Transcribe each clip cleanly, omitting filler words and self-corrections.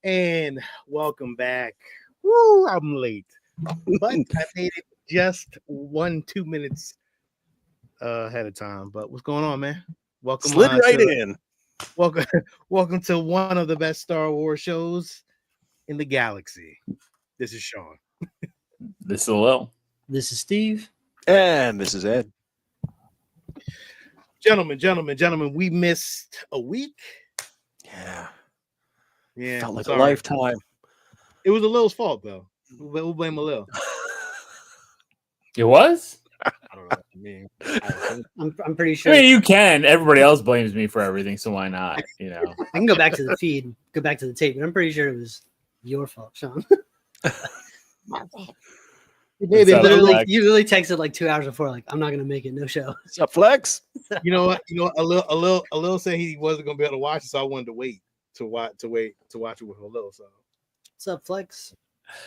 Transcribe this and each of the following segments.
And welcome back. Woo, I'm late, but I made it just 2 minutes ahead of time. But what's going on, man? Welcome, slid right in. Welcome, welcome to one of the best Star Wars shows in the galaxy. This is Sean. This is Lil. This is Steve. And this is Ed. Gentlemen, we missed a week. Yeah, felt like a lifetime. It was Lil's fault, though. We'll blame Lil. It was? I don't know what you mean. I'm pretty sure. I mean, you can. Everybody else blames me for everything, so why not? You know, I can go back to the feed, go back to the tape, but I'm pretty sure it was your fault, Sean. Maybe you literally texted like 2 hours before, like, I'm not gonna make it, no show. What's up, Flex? You know what? A little said he wasn't gonna be able to watch it, so I wanted to wait to watch it with a little. So What's up, Flex?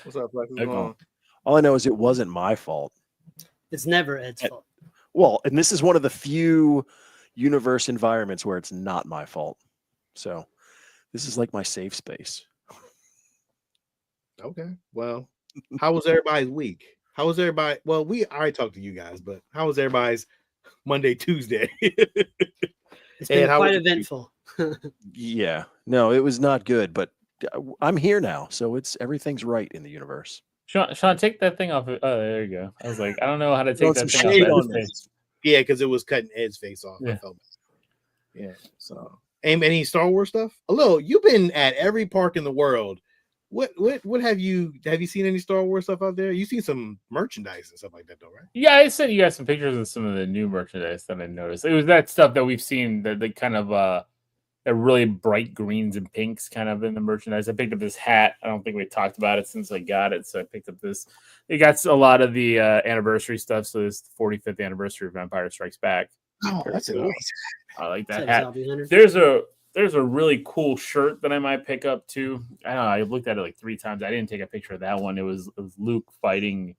What's up, Flex? What's going on? All I know is it wasn't my fault. It's never Ed's fault. Well, and this is one of the few universe environments where it's not my fault. So this is like my safe space. Okay. Well, how was everybody's week? How was everybody? Well, I already talked to you guys, but how was everybody's Monday, Tuesday? It's been quite eventful. Yeah. No, it was not good, but I'm here now, so everything's right in the universe. Sean, take that thing off. Oh, there you go. I was like, I don't know how to take that thing off. Yeah, because it was cutting Ed's face off. Yeah. Yeah. So, any Star Wars stuff? Hello, you've been at every park in the world. What have you seen any Star Wars stuff out there? You seen some merchandise and stuff like that, though, right? Yeah, I sent you guys some pictures of some of the new merchandise that I noticed. It was that stuff that we've seen, the kind of the really bright greens and pinks kind of in the merchandise. I picked up this hat. I don't think we talked about it since I got it, so I picked up this. It got a lot of the anniversary stuff. So this 45th anniversary of Empire Strikes Back. Oh, that's a nice. I like that hat. There's a really cool shirt that I might pick up too. I don't know. I looked at it like 3 times. I didn't take a picture of that one. It was Luke fighting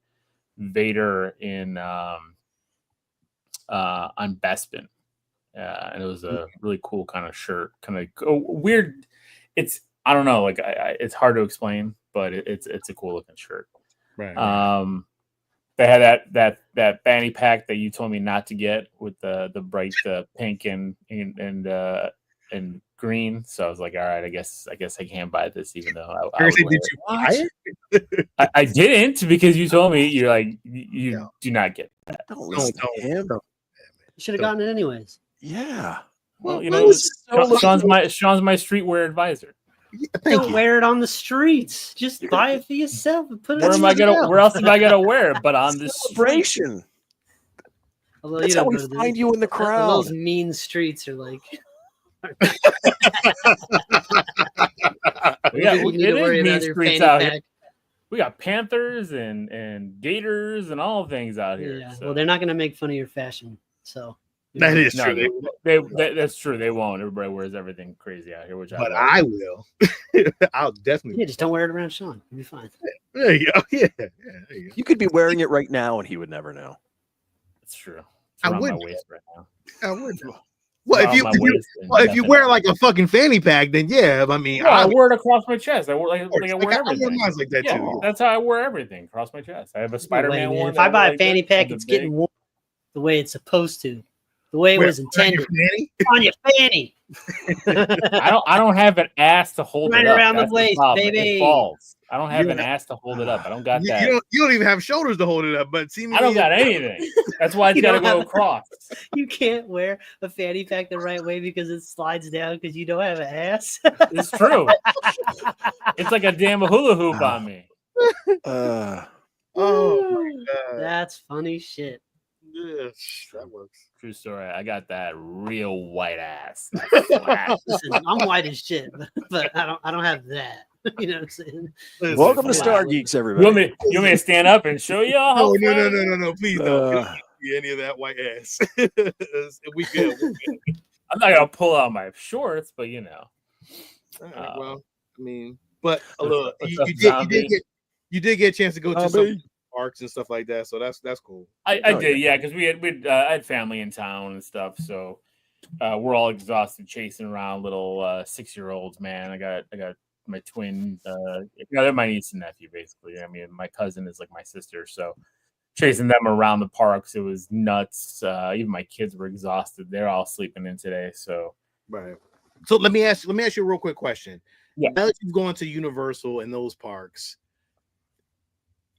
Vader in on Bespin. And it was a really cool kind of shirt, kind of weird. I don't know, like it's hard to explain, but it's a cool looking shirt. Right. They had that fanny pack that you told me not to get with the bright pink and green. So I was like, all right, I guess I can't buy this, even though Did you buy it. I didn't, because you told me you're like you do not get that. Don't listen to him. You should have gotten it anyways. Yeah. Well, you know, Sean's my streetwear advisor. Yeah, Don't wear it on the streets. Just buy it for yourself and put it. Where else am I gonna wear it? But on this celebration. Although that's how we find you in the crowd. Those mean streets are like. We got mean streets out here. We got panthers and gators and all things out here. Yeah. So. Well, they're not gonna make fun of your fashion, so. That is true. That's true. They won't. Everybody wears everything crazy out here, but I will. I'll definitely. Yeah, just don't wear it around Sean. You'll be fine. There you go. Yeah. There you go. You could be wearing it right now, and he would never know. That's true. I would. My waist right now. I would. Well, if you wear like a fucking fanny pack, then yeah. I mean, I wear it across my chest. I wear I wear everything. Mine's like that too. That's how I wear everything across my chest. I have a Spider-Man one. If I buy a fanny pack, it's getting worn the way it's supposed to. The way it was intended. On your fanny. I don't have an ass to hold it up. Around the waist, baby. It falls. I don't have an ass to hold it up. I don't got that. You don't even have shoulders to hold it up. But see, I don't got anything. That's why it's got to go across. You can't wear a fanny pack the right way because it slides down because you don't have an ass. It's true. It's like a damn hula hoop on me. Oh my God. That's funny shit. Yeah, that works. True story. I got that real white ass. Listen, I'm white as shit, but I don't have that. You know what I'm saying? Welcome to Stargeekz, everybody. You want me to stand up and show y'all? Oh, no, please don't. Any of that white ass. we good. I'm not gonna pull out my shorts, but you know. Right, well, I mean, but look, you did get a chance to go to some parks and stuff like that, so that's cool. I did, yeah, because I had family in town and stuff, so we're all exhausted chasing around little 6-year-olds. Man, I got twin. They're my niece and nephew, basically. I mean, my cousin is like my sister, so chasing them around the parks, it was nuts. Even my kids were exhausted. They're all sleeping in today. So right. So let me ask you a real quick question. Yeah. Now that you've gone to Universal and those parks,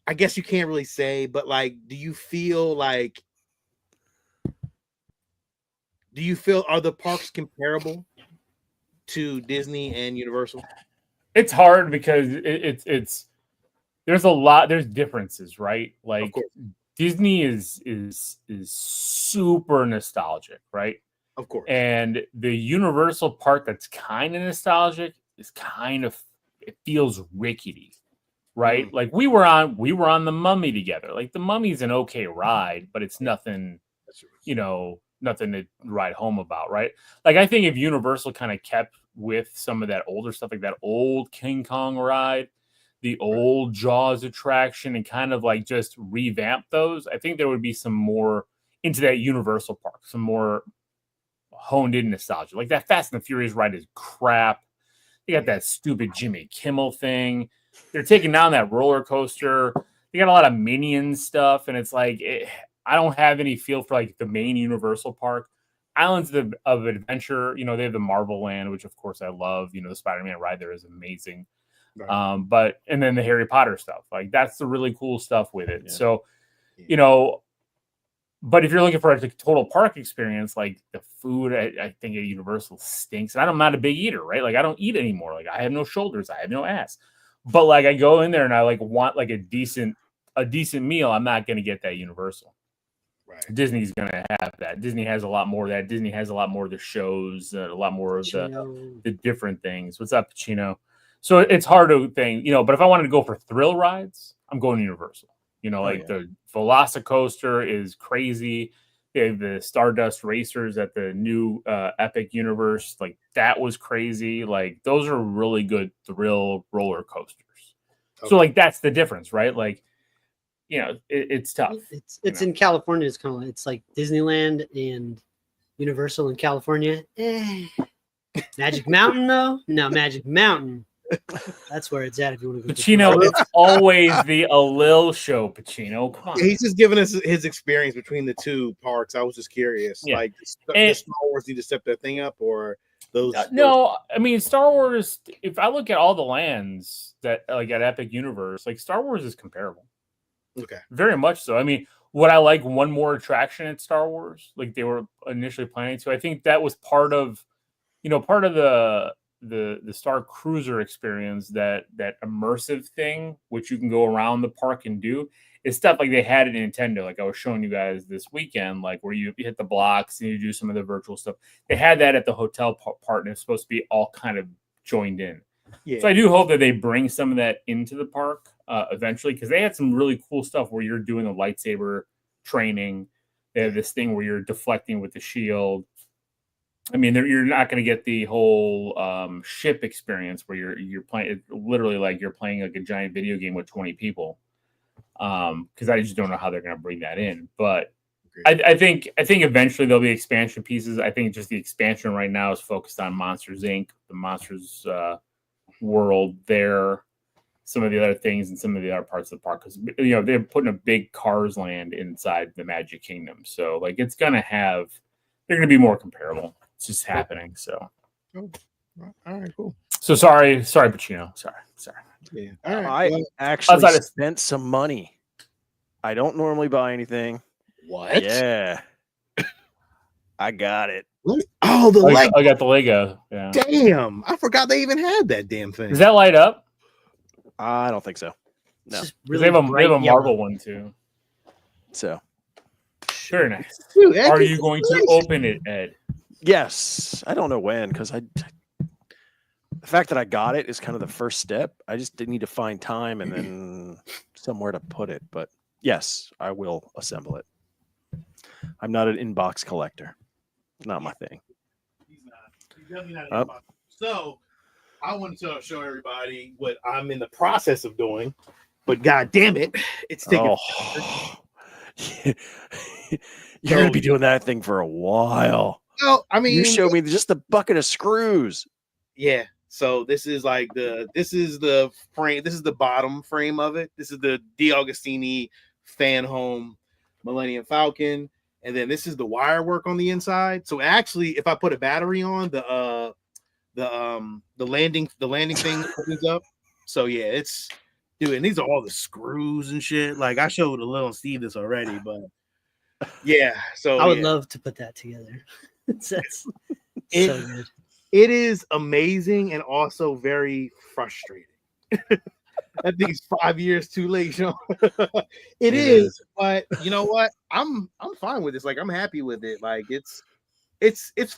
I guess you can't really say, but like, do you feel are the parks comparable to Disney and Universal? it's hard because it's there's differences, right? Like Disney is super nostalgic, right? Of course. And the Universal part that's kind of nostalgic is it feels rickety, right? Like we were on the Mummy together. Like the Mummy's an okay ride, but it's nothing, nothing to ride home about, right? Like I think if Universal kind of kept with some of that older stuff, like that old King Kong ride, the old Jaws attraction, and kind of like just revamp those, I think there would be some more into that Universal park, some more honed in nostalgia. Like that Fast and the Furious ride is crap. They got that stupid Jimmy Kimmel thing. They're taking down that roller coaster. They got a lot of Minions stuff, and it's like I don't have any feel for like the main Universal park. Islands of Adventure, they have the Marvel Land, which of course I love. The Spider-Man ride there is amazing. Right. But then the Harry Potter stuff, like that's the really cool stuff with it. Yeah. So, but if you're looking for a total park experience, like the food, I think at Universal stinks. And I'm not a big eater, right? Like I don't eat anymore. Like I have no shoulders, I have no ass. But like I go in there and I like want like a decent meal. I'm not going to get that Universal. Right. Disney's going to have that. Disney has a lot more of that. Disney has a lot more of the shows, a lot more of the different things. What's up, Pacino? So it's hard to think, but if I wanted to go for thrill rides, I'm going to Universal. The Velocicoaster is crazy. They have the Stardust Racers at the new Epic Universe. Like that was crazy. Like those are really good thrill roller coasters. Okay. So like that's the difference, right? Like, it's tough. It's in California. It's like Disneyland and Universal in California. Magic Mountain though? No, Magic Mountain. That's where it's at if you want to go. Pacino, it's always the Alil show, Pacino. Come on. He's just giving us his experience between the two parks. I was just curious. Yeah. Like, does Star Wars need to step that thing up, or those? No, I mean, Star Wars, if I look at all the lands that, like, at Epic Universe, like, Star Wars is comparable. Okay. Very much so. I mean, would I like one more attraction at Star Wars, like they were initially planning to? I think that was part of the Star Cruiser experience, that immersive thing, which you can go around the park and do, is stuff like they had at Nintendo. Like I was showing you guys this weekend, like where you hit the blocks and you do some of the virtual stuff. They had that at the hotel part, and it's supposed to be all kind of joined in. Yeah. So I do hope that they bring some of that into the park eventually, because they had some really cool stuff where you're doing a lightsaber training. They have this thing where you're deflecting with the shield. I mean, you're not going to get the whole ship experience where you're playing literally like you're playing like a giant video game with 20 people. Because I just don't know how they're going to bring that in. But I think eventually there'll be expansion pieces. I think just the expansion right now is focused on Monsters Inc., the Monsters world there, some of the other things, and some of the other parts of the park. Because they're putting a big Cars land inside the Magic Kingdom, so like it's going to have. They're going to be more comparable. It's just happening. So, all right, cool. So sorry, Pacino. Sorry. Yeah. All right. I actually spent some money. I don't normally buy anything. What? Yeah. I got it. Oh, the Lego. I got the Lego. Yeah. Damn. I forgot they even had that damn thing. Does that light up? I don't think so. No. Really they have a Marvel one too. So. Very nice. Dude, are you going to open it, Ed? Yes. I don't know when, because the fact that I got it is kind of the first step. I just didn't need to find time and then somewhere to put it. But yes, I will assemble it. I'm not an inbox collector. Not my thing. He's definitely not an inbox. So I wanted to show everybody what I'm in the process of doing. But god damn it, it's taking You're going to be doing that thing for a while. Well, I mean, you showed me just a bucket of screws. Yeah. So this is the frame. This is the bottom frame of it. This is the D'Agostini fan home Millennium Falcon, and then this is the wire work on the inside. So actually, if I put a battery on the landing thing opens up. So yeah, it's dude, and these are all the screws and shit. Like I showed a little Steve this already, but yeah. So I would love to put that together. That's so good. It is amazing and also very frustrating. I think it's 5 years too late, Sean. it is, but you know what? I'm fine with this. Like I'm happy with it. Like it's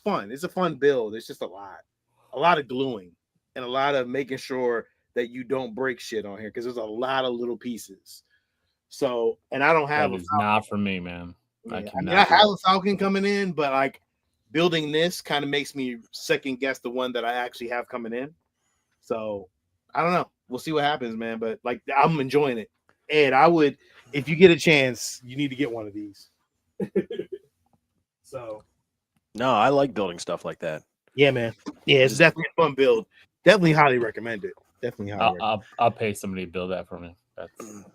fun. It's a fun build. It's just a lot of gluing and a lot of making sure that you don't break shit on here because there's a lot of little pieces. So, and I don't have that is not for me, man. Yeah. I have a Falcon coming in, but like building this kind of makes me second guess the one that I actually have coming in. So I don't know. We'll see what happens, man. But like I'm enjoying it. Ed, I would, if you get a chance, you need to get one of these. So no, I like building stuff like that. yeah, man. Yeah, it's definitely a fun build. Definitely highly recommend it. Definitely highly I'll pay somebody to build that for me.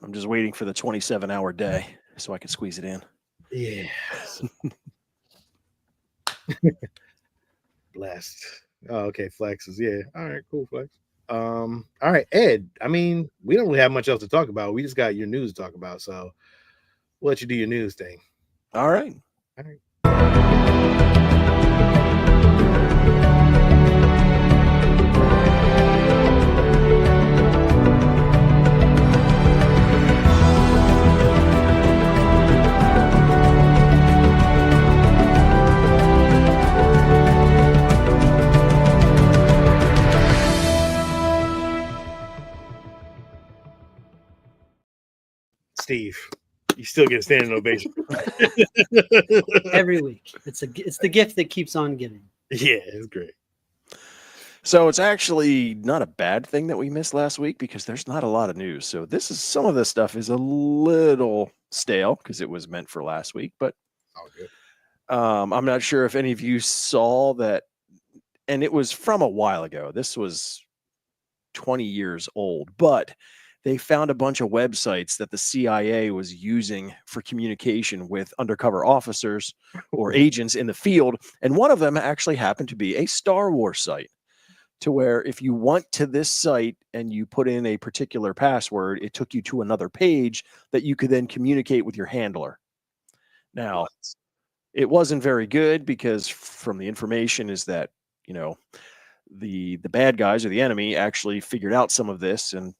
I'm just waiting for the 27-hour day so I can squeeze it in. Yeah. Blessed. Oh, okay. Flexes. Yeah. All right. Cool. Flex. All right, Ed. I mean, we don't really have much else to talk about. We just got your news to talk about. So we'll let you do your news thing. All right. All right. Steve, you still get a standing ovation every week. It's the gift that keeps on giving. Yeah, it's great. So it's actually not a bad thing that we missed last week because there's not a lot of news. So some of this stuff is a little stale because it was meant for last week, but all good. I'm not sure if any of you saw that, and it was from a while ago. This was 20 years old, but they found a bunch of websites that the CIA was using for communication with undercover officers or agents in the field. And one of them actually happened to be a Star Wars site, to where if you went to this site and you put in a particular password, it took you to another page that you could then communicate with your handler. Now, it wasn't very good because from the information is that, the bad guys or the enemy actually figured out some of this, and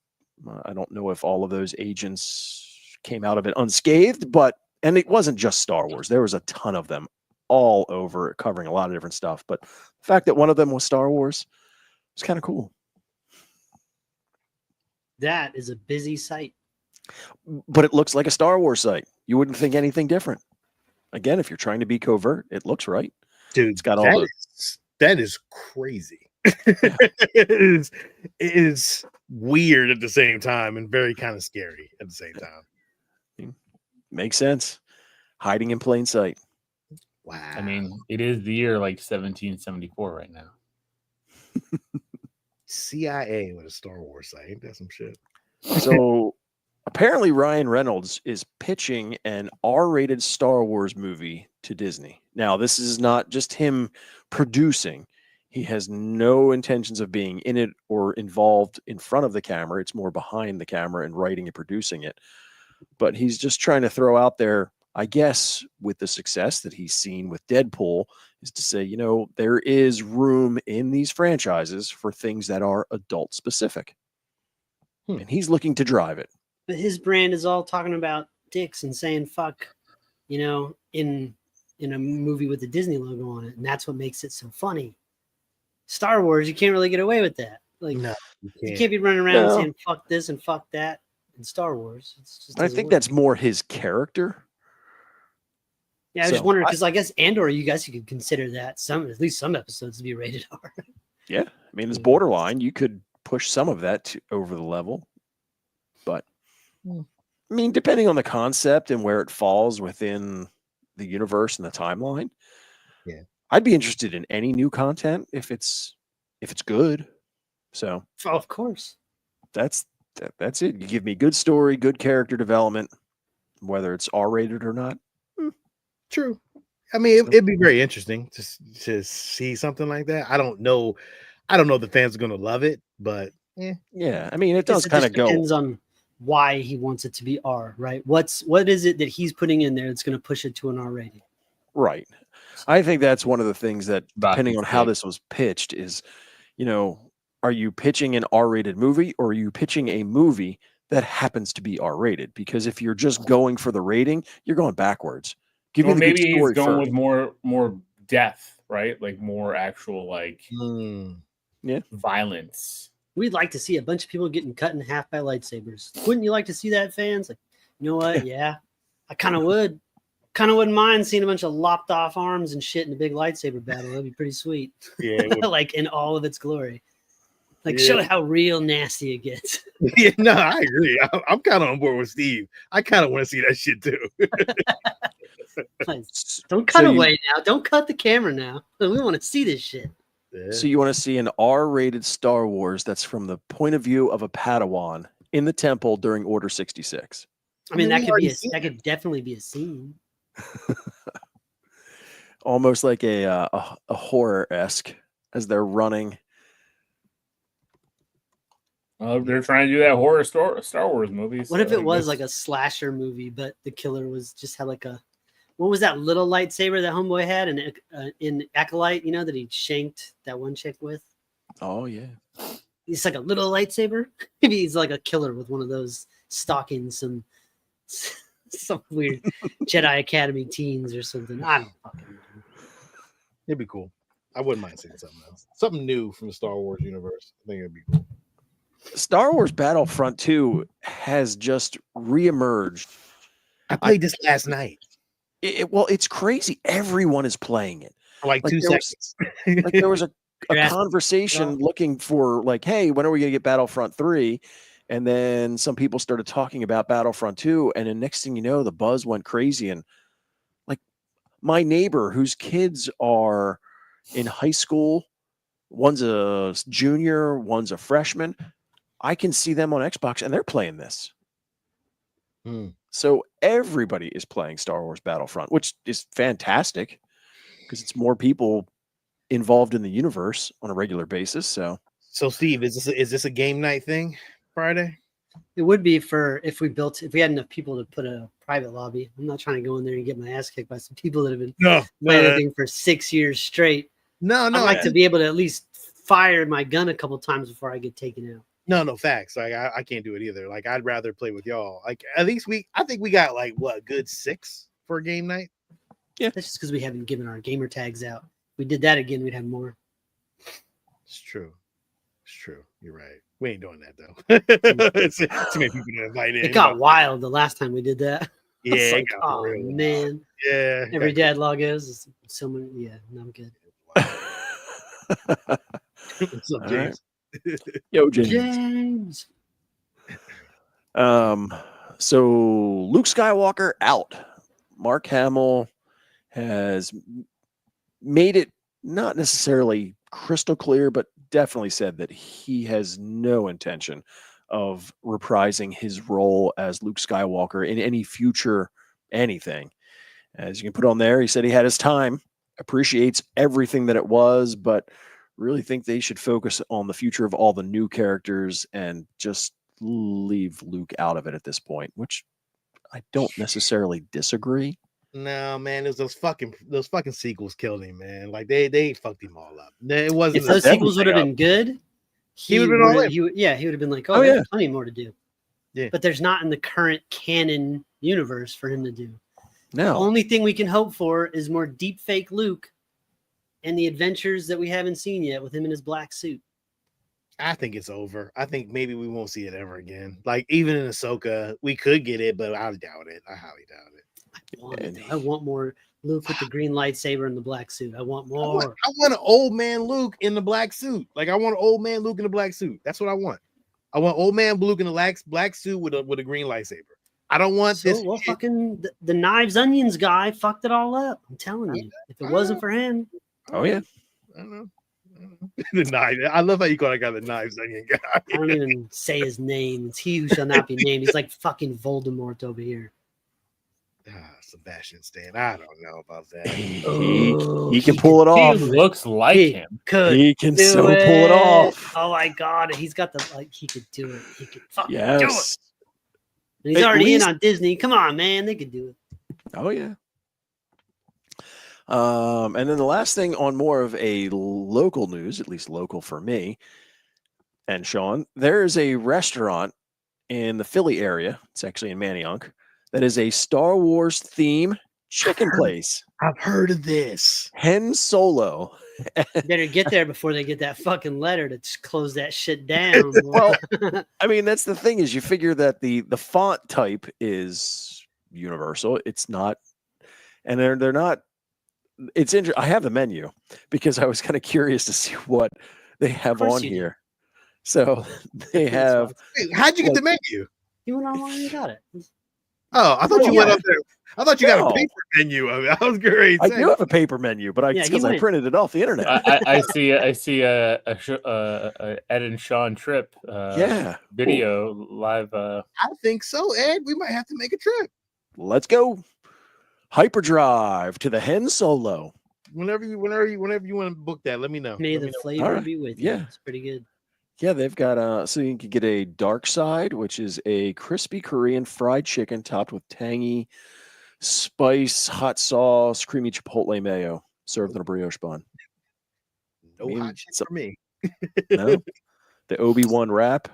I don't know if all of those agents came out of it unscathed, and it wasn't just Star Wars. There was a ton of them all over covering a lot of different stuff. But the fact that one of them was Star Wars was kind of cool. That is a busy site. But it looks like a Star Wars site. You wouldn't think anything different. Again, if you're trying to be covert, it looks right. Dude, it's got all that is crazy. It is weird at the same time and very kind of scary at the same time. Makes sense. Hiding in plain sight. Wow. I mean, it is the year like 1774 right now. CIA with a Star Wars site. Ain't that some shit? So apparently Ryan Reynolds is pitching an R-rated Star Wars movie to Disney. Now, this is not just him producing. He has no intentions of being in it or involved in front of the camera. It's more behind the camera and writing and producing it. But he's just trying to throw out there, I guess, with the success that he's seen with Deadpool, is to say, there is room in these franchises for things that are adult specific. And he's looking to drive it. But his brand is all talking about dicks and saying fuck, in a movie with the Disney logo on it. And that's what makes it so funny. Star Wars, you can't really get away with that. Like, no, you can't be running around saying fuck this and fuck that in Star Wars. It's just I think that's more his character. Yeah, I just wondering because I guess Andor, you guys could consider that at least some episodes to be rated R. Yeah, I mean it's borderline. You could push some of that over the level, but I mean, depending on the concept and where it falls within the universe and the timeline, yeah, I'd be interested in any new content if it's good. So Oh, of course. that's it. You give me good story, good character development, whether it's R-rated or not. True. I mean, it'd be very interesting to see something like that. I don't know if the fans are gonna love it, but Yeah, I mean, it Guess does kind of just go. depends on why he wants it to be R, right? What is it that he's putting in there that's going to push it to an R rating? Right. I think that's one of the things that, About depending to on how say. this was pitched, is, are you pitching an R-rated movie or are you pitching a movie that happens to be R-rated? Because if you're just going for the rating, you're going backwards. Give me Or the good maybe he's story going first. with more death, right? Like more actual violence. We'd like to see a bunch of people getting cut in half by lightsabers. Wouldn't you like to see that, fans? Like, you know what? Yeah, I kind of would. Kind of wouldn't mind seeing a bunch of lopped off arms and shit in a big lightsaber battle. That'd be pretty sweet. yeah, Like in all of its glory. Like show how real nasty it gets. yeah. No, I agree. I'm kind of on board with Steve. I kind of want to see that shit too. Like, don't cut away now. Don't cut the camera now. We want to see this shit. Yeah. So you want to see an R-rated Star Wars that's from the point of view of a Padawan in the temple during Order 66. I mean, that could definitely be a scene. Almost like a horror-esque as they're running. They're trying to do that horror Star Wars movie. What if it was like a slasher movie, but the killer was just had like a, what was that little lightsaber that homeboy had in Acolyte, that he shanked that one chick with? Oh, yeah. He's like a little lightsaber. Maybe he's like a killer with one of those stalking some weird Jedi Academy teens or something. I don't fucking know. It'd be cool. I wouldn't mind seeing something else. Something new from the Star Wars universe. I think it'd be cool. Star Wars Battlefront 2 has just reemerged. I played this last night. Well, it's crazy. Everyone is playing it. For like 2 seconds. Like there was a conversation looking for like, hey, when are we going to get Battlefront 3? And then some people started talking about Battlefront 2. And then next thing you know, the buzz went crazy. And like my neighbor whose kids are in high school, one's a junior, one's a freshman. I can see them on Xbox and they're playing this. So everybody is playing Star Wars Battlefront, which is fantastic because it's more people involved in the universe on a regular basis. So Steve, is this a game night thing Friday? It would be if we had enough people to put a private lobby. I'm not trying to go in there and get my ass kicked by some people that have been playing that thing for 6 years straight. No. I'd like to be able to at least fire my gun a couple times before I get taken out. No, facts. Like I can't do it either. Like I'd rather play with y'all. Like at least I think we got like what, good 6 for a game night. Yeah, that's just because we haven't given our gamer tags out. If we did that again, we'd have more. It's true. You're right. We ain't doing that though. It's too many people to invite in. It got wild the last time we did that. Yeah. Like, oh man. Yeah. Every dad log is so many. Yeah, no, I'm good. What's up, James? Yo, James. So Luke Skywalker out. Mark Hamill has made it not necessarily crystal clear, but definitely said that he has no intention of reprising his role as Luke Skywalker in any future anything. As you can put on there, he said he had his time, appreciates everything that it was, but really think they should focus on the future of all the new characters and just leave Luke out of it at this point, which I don't necessarily disagree. No, man, those fucking sequels killed him, man. Like they fucked him all up. It wasn't. If those sequels would have been good, he would have been like, oh yeah, there's plenty more to do. Yeah, but there's not in the current canon universe for him to do. No. The only thing we can hope for is more deep fake Luke and the adventures that we haven't seen yet with him in his black suit. I think it's over. I think maybe we won't see it ever again. Like even in Ahsoka, we could get it, but I doubt it. I highly doubt it. I want more Luke with the green lightsaber and the black suit. I want more. I want an old man Luke in the black suit. Like I want an old man Luke in the black suit. That's what I want. I want old man Luke in the black suit with a green lightsaber. I don't want this. Well, fucking the Knives Onions guy fucked it all up. I'm telling you, if it wasn't for him. Oh yeah. I don't know. The knife. I love how you call that guy the knives onion guy. I don't even say his name. It's he who shall not be named. He's like fucking Voldemort over here. Sebastian Stan. I don't know about that. He can pull it He off. looks like He him. could He can do so pull it off. Oh my god, he's got the like. He could do it. He could fucking do it. Yes. And he's At already least- in on Disney. Come on, man, they could do it. Oh yeah. And then the last thing on more of a local news, at least local for me and Sean, there is a restaurant in the Philly area. It's actually in Manayunk. That is a Star Wars theme chicken place. I've heard of this. Hen Solo. Better get there before they get that fucking letter to just close that shit down. Well, I mean, that's the thing is you figure that the font type is universal. It's not, and they're not. It's interesting. I have the menu because I was kind of curious to see what they have course on you do. here. So they have. Wait, how'd you get the menu? You went online and got it. Oh, I thought Oh, you went yeah. up there. I thought you got No. a paper menu of it. I was great. I do have a paper menu, but Yeah, it's he because I went- printed it off the internet. I see a Ed and Sean trip Yeah, video live. I think so, Ed. We might have to make a trip let's go. Hyperdrive to the Hen Solo. whenever you want to book that. Let me know. May Let the me know. flavor All right. be with you. Yeah. It's pretty good. Yeah, they've got so you can get a dark side, which is a crispy Korean fried chicken topped with tangy spice, hot sauce, creamy chipotle mayo, served in a brioche bun. No mean, hot shit so- for me. No, the Obi-Wan wrap.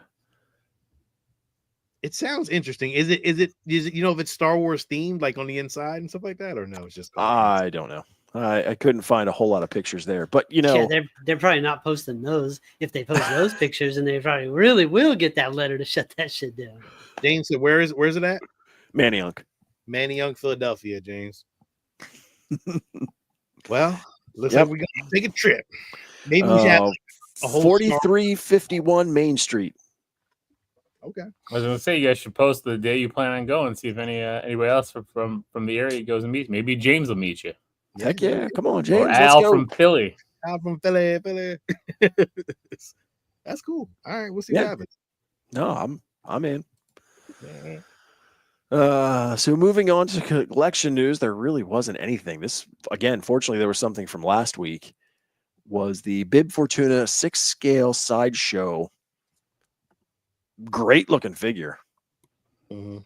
It sounds interesting. Is it you know if it's Star Wars themed like on the inside and stuff like that, or no? It's just I don't know. I couldn't find a whole lot of pictures there, but you know, Yeah, they're probably not posting those. If they post those pictures, and they probably really will get that letter to shut that shit down. James said, where's it at? Manayunk. Manayunk, Philadelphia, James. Well, looks Yep. like we're gonna take a trip. Maybe we should have a whole 4351 Main Street. okay. I was gonna say you guys should post the day you plan on going, see if anybody else from the area goes and meets. Maybe James will meet you, Heck yeah. Come on, James. or Let's Al go. from Philly. I'm from Philly. That's cool. All right, we'll see Yeah. what happens. No, I'm in. Yeah. So moving on to collection news, there really wasn't anything. This again, fortunately, there was something from last week. Was the Bib Fortuna 6-scale sideshow? Great looking figure. Mhm.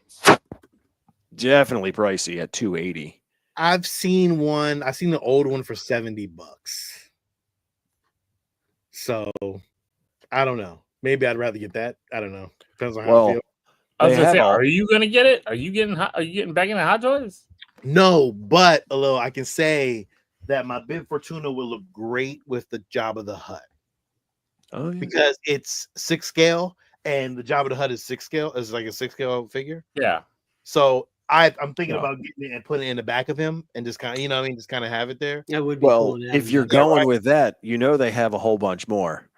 Definitely pricey at $280. I've seen one. I've seen the old one for $70. So I don't know. Maybe I'd rather get that. I don't know. Depends on how I Well, feel. I was They gonna have say, all- are you gonna get it? Are you getting back into Hot Toys? No, but although I can say that my Bib Fortuna will look great with the Jabba the Hutt oh, yeah. because it's 6 scale and the Jabba the Hutt is 6 scale. It's like a 6 scale figure. Yeah. So I'm thinking No. about getting it and putting it in the back of him and just kind of, what I mean, just kind of have it there. That would be Well, cool. to have if in you're there. going right. with that, you know they have a whole bunch more,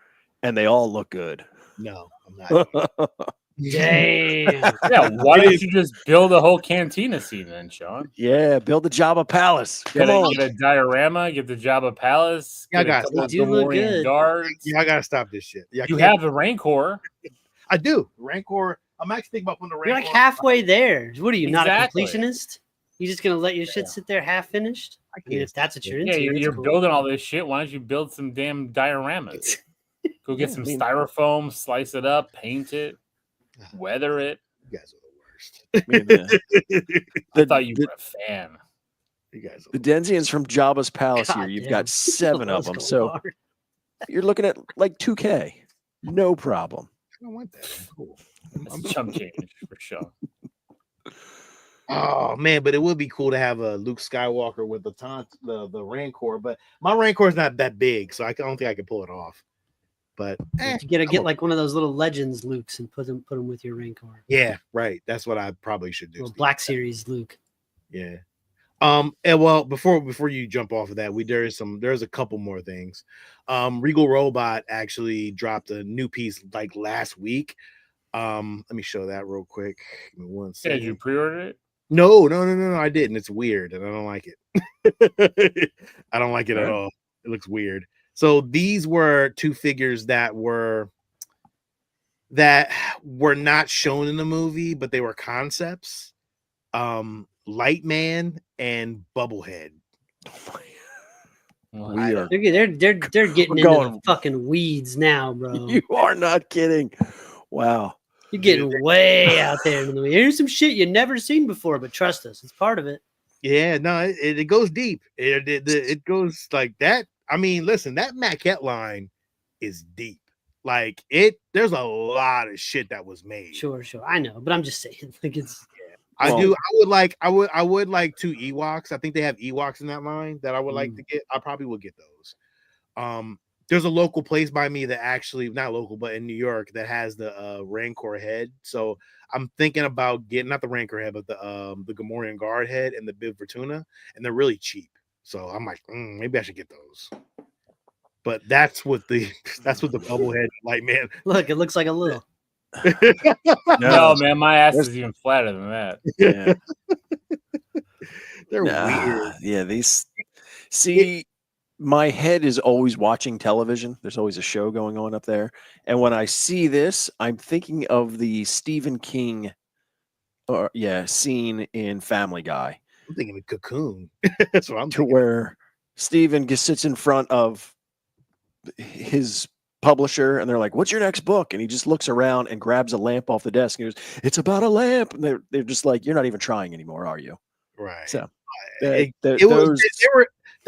and they all look good. No, I'm not. Damn. Yeah. Why don't you just build a whole cantina scene then, Sean? Yeah, build the Jabba Palace. Get Come on. a diorama, get the Jabba Palace, Yeah, get guys, a couple they of do look Gamorrean good. guards. Yeah, I gotta stop this shit. Yeah, I You can't- have the Rancor. I do. Rancor. I'm actually thinking about putting the You're Rancor. like halfway there. What are you, Exactly. not a completionist? You just gonna let your shit sit there half finished? I I mean, can't if that's what you're Yeah, into, you're that's cool. building all this shit. Why don't you build some damn dioramas? Go get Yeah, some I mean- styrofoam, slice it up, paint it, weather it. You guys are the worst. I mean, the, I thought you were a fan. You guys are the Denzians from Jabba's Palace God here. You've damn. got 7 of Those them, go so hard. you're looking at like 2K. No problem. I don't want that. I'm cool. That's chump change for sure. Oh man, but it would be cool to have a Luke Skywalker with the Rancor, but my Rancor is not that big, so I don't think I can pull it off. But You gotta get on. like one of those little Legends Lukes and put them with your Rancor. yeah, right. That's what I probably should do. Little Steve. Black Series Luke. Yeah. And well, before you jump off of that, there's a couple more things. Regal Robot actually dropped a new piece like last week. Let me show that real quick. Give me one Yeah, second. did you pre-order it? No, I didn't. It's weird, and I don't like it. I don't like it at Sure. all. It looks weird. So these were two figures that were not shown in the movie, but they were concepts. Lightman and Bubblehead. We are. They're getting into going- the fucking weeds now, bro. You are not kidding. Wow. You're getting way out there into the weeds. Here's some shit you never seen before, but trust us, it's part of it. Yeah, no, it goes deep. It goes like that. I mean, listen, that maquette line is deep. Like there's a lot of shit that was made. Sure. I know, but I'm just saying, like it's. I would like 2 Ewoks. I think they have Ewoks in that line that I would like to get. I probably will get those. There's a local place by me that actually not local, but in New York that has the Rancor head. So I'm thinking about getting not the Rancor head, but the Gamorrean Guard head and the Bib Fortuna, and they're really cheap. So I'm like, maybe I should get those. But that's what the Bubblehead Lightman. Look, it looks like a little. No, man, my ass is even flatter than that. Yeah. They're weird. Yeah, these. See, my head is always watching television. There's always a show going on up there, and when I see this, I'm thinking of the Stephen King, scene in Family Guy. I'm thinking of Cocoon. That's what I'm to thinking. Where Stephen just sits in front of his publisher and they're like, "What's your next book?" And he just looks around and grabs a lamp off the desk and goes, "It's about a lamp." And they're just like, "You're not even trying anymore, are you?" Right. So there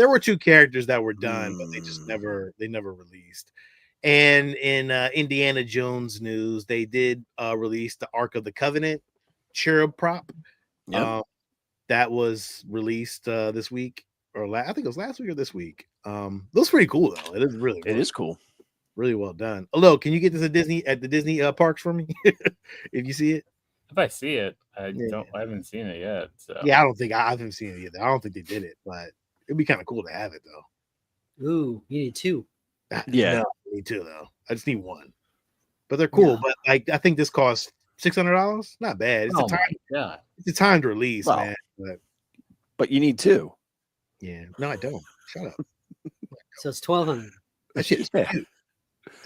were two characters that were done, but they just never released. And in Indiana Jones news, they did release the Ark of the Covenant cherub prop. Yep. That was released this week, or I think it was last week or this week. Looks pretty cool though. It is cool. Really well done. Hello, can you get this at the Disney parks for me? If you see it. If I see it, I haven't seen it yet. So. Yeah, I haven't seen it either. I don't think they did it, but it'd be kind of cool to have it though. Ooh, you need 2. Yeah, no, I need 2 though. I just need 1. But they're cool. Yeah. But like, I think this costs $600. Not bad. It's a timed release, man. But you need 2. Yeah, no, I don't. Shut up. So it's $1,200. That shit is cute.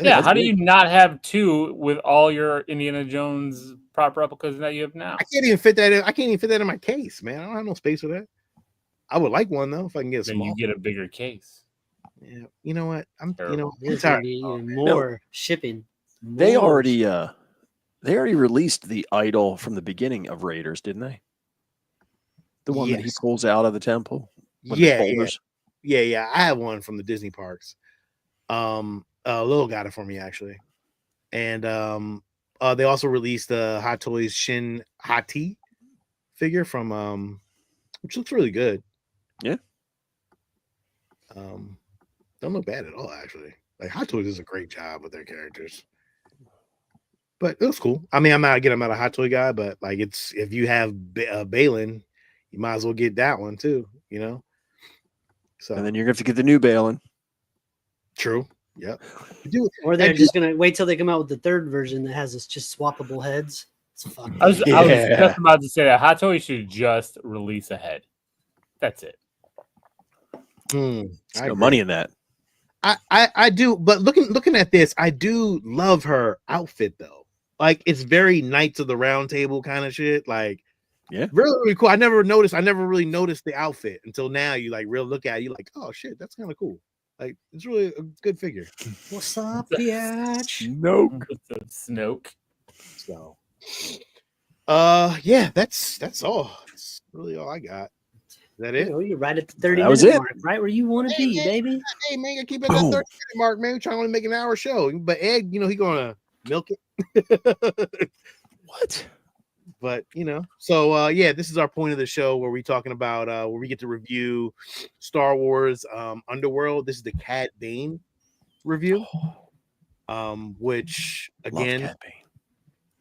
Yeah, how do you not have 2 with all your Indiana Jones prop replicas that you have now? I can't even fit that in my case, man. I don't have no space for that. I would like one though if I can get a small. Then you get a bigger case. Yeah, you know what? I'm more shipping. They already released the idol from the beginning of Raiders, didn't they? The one that he pulls out of the temple. Yeah. I have one from the Disney parks. Lil got it for me actually, and they also released the Hot Toys Shin Hati figure from which looks really good. Yeah. Don't look bad at all actually. Like Hot Toys does a great job with their characters, but it looks cool. I mean, I'm not a Hot Toy guy, but like it's if you have Balin, you might as well get that one too. You know. So and then you're gonna have to get the new Balin. True. Yeah. Or they're just gonna wait till they come out with the third version that has just swappable heads. I was just about to say that Hot Toys should just release a head. That's it. There's no money in that. I do, but looking at this, I do love her outfit though. Like it's very Knights of the Round Table kind of shit. Like, yeah, really, really cool. I never really noticed the outfit until now. You like real look at it, you like, oh shit, that's kind of cool. Like it's really a good figure. What's up, biatch? Snoke. So, yeah, that's all. That's really all I got. Is that it? You're right at the 30-minute mark, right where you want to be, baby. Hey man, keep it at that 30-minute mark, man. We're trying to make an hour show, but Ed, he gonna milk it. What? But so yeah, this is our point of the show where we're talking about where we get to review Star Wars Underworld. This is the Cade Bane review, which again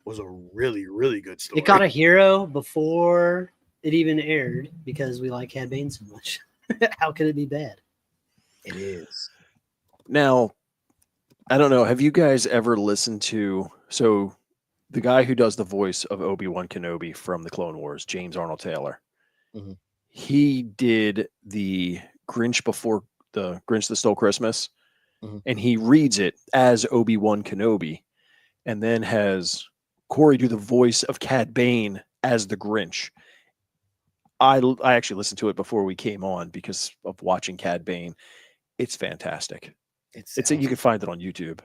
was a really, really good story. It got a hero before it even aired because we like Cade Bane so much. How could it be bad? It is. Now, I don't know. Have you guys ever listened to the guy who does the voice of Obi-Wan Kenobi from the Clone Wars, James Arnold Taylor? Mm-hmm. He did the Grinch That Stole Christmas. Mhm. and he reads it as Obi-Wan Kenobi, and then has Corey do the voice of Cad Bane as the Grinch. I actually listened to it before we came on because of watching Cad Bane. It's fantastic. You can find it on YouTube.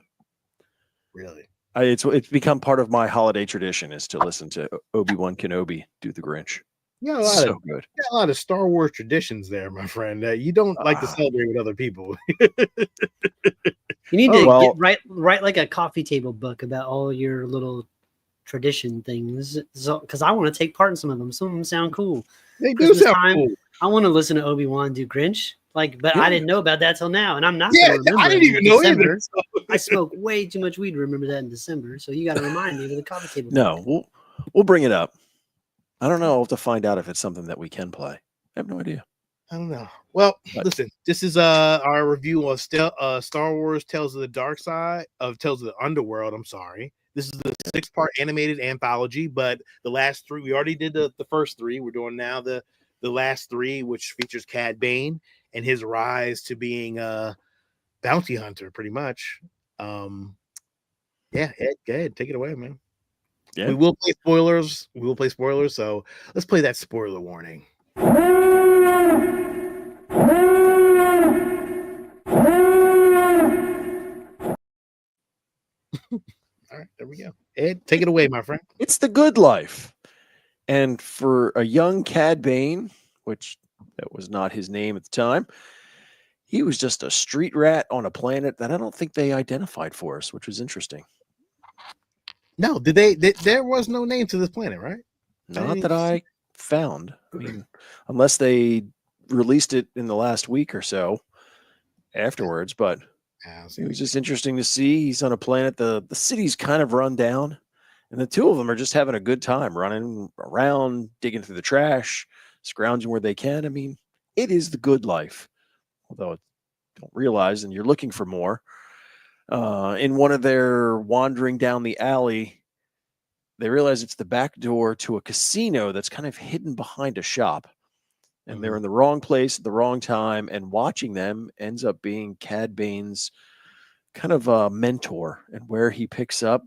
really. It's become part of my holiday tradition is to listen to Obi-Wan Kenobi do the Grinch. You got a lot So of good. a lot of Star Wars traditions there, my friend. That you don't like to celebrate with other people. You need Oh, to well- write like a coffee table book about all your little tradition things. So, because I want to take part in some of them. Some of them sound cool. They do Christmas sound time, cool. I want to listen to Obi-Wan do Grinch. But Yeah. I didn't know about that till now, and I'm not Yeah, going to remember. I didn't it in even know December. either. so- I smoke way too much weed to remember that in December. So you got to remind me with a coffee table. No, we'll bring it up. I don't know. I'll have to find out if it's something that we can play. I have no idea. I don't know. Well, But- listen, this is our review of Star Wars Tales of the Dark Side of Tales of the Underworld. I'm sorry. This is the 6-part animated anthology, but the last 3 we already did the first 3. We're doing now the last 3, which features Cad Bane and his rise to being a bounty hunter, pretty much. Yeah, Ed, go ahead, take it away, man. Yeah. We will play spoilers. So let's play that spoiler warning. All right, there we go. Ed, take it away, my friend. It's the good life. And for a young Cad Bane, which that was not his name at the time, he was just a street rat on a planet that I don't think they identified for us, which was interesting. No, did they? There was no name to this planet, right? Not that I found. I mean, unless they released it in the last week or so afterwards, but it was just interesting to see. He's on a planet. The city's kind of run down, and the two of them are just having a good time running around, digging through the trash, scrounging where they can. I mean, it is the good life. Although don't realize, and you're looking for more. In one of their wandering down the alley, they realize it's the back door to a casino that's kind of hidden behind a shop. And they're in the wrong place at the wrong time, and watching them ends up being Cad Bane's kind of a mentor, and where he picks up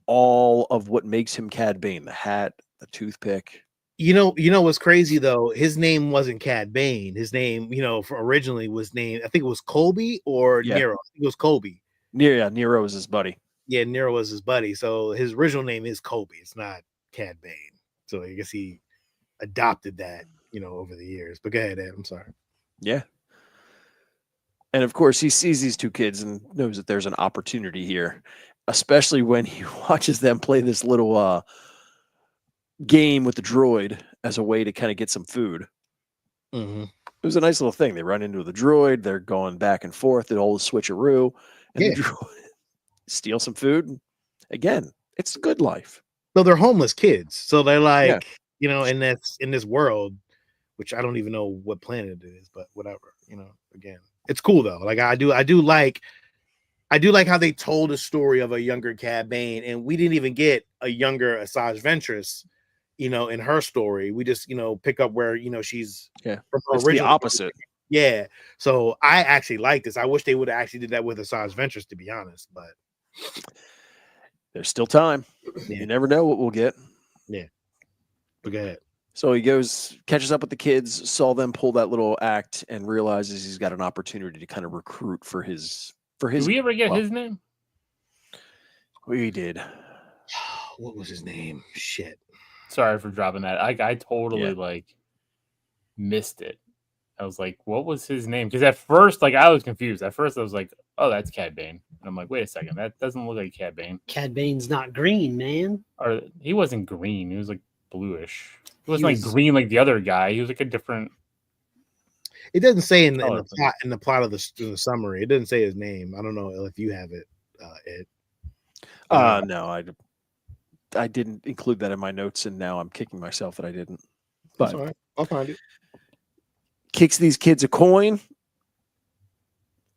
all of what makes him Cad Bane: the hat, the toothpick. You know what's crazy though? His name wasn't Cad Bane. His name, originally was named. I think it was Colby or Yeah. Nero. I think it was Colby. Nero is his buddy. Yeah, Nero was his buddy. So his original name is Colby. It's not Cad Bane. So I guess he adopted that, over the years. But go ahead, Ed. I'm sorry. Yeah. And of course, he sees these two kids and knows that there's an opportunity here, especially when he watches them play this little game with the droid as a way to kind of get some food. Mm-hmm. It was a nice little thing. They run into the droid. They're going back and forth, the old switcheroo, and Yeah. the droid steal some food. And again, it's the good life. So they're homeless kids. So they're like, Yeah. in this world, which I don't even know what planet it is, but whatever. Again, it's cool though. Like I do like how they told a story of a younger Cad Bane, and we didn't even get a younger Asajj Ventress, in her story. We just, pick up where, she's from her It's the original. opposite. Yeah. So I actually like this. I wish they would have actually did that with Asajj Ventress, to be honest, but There's still time. Yeah. You never know what we'll get. but go ahead. So he catches up with the kids, saw them pull that little act, and realizes he's got an opportunity to kind of recruit for his. Did we ever get his name? We did. What was his name? Shit. Sorry for dropping that. I totally missed it. I was like, what was his name? Because at first, I was confused. At first, I was like, oh, that's Cad Bane. And I'm like, wait a second, that doesn't look like Cad Bane. Cad Bane's not green, man. Or he wasn't green. He was like bluish. He wasn't was- like green like the other guy. He was like a different. It doesn't say in Oh, the plot of the summary. It doesn't say his name. I don't know if you have it, Ed. No, I didn't include that in my notes, and now I'm kicking myself that I didn't. That's But all right. I'll find it. kicks these kids a coin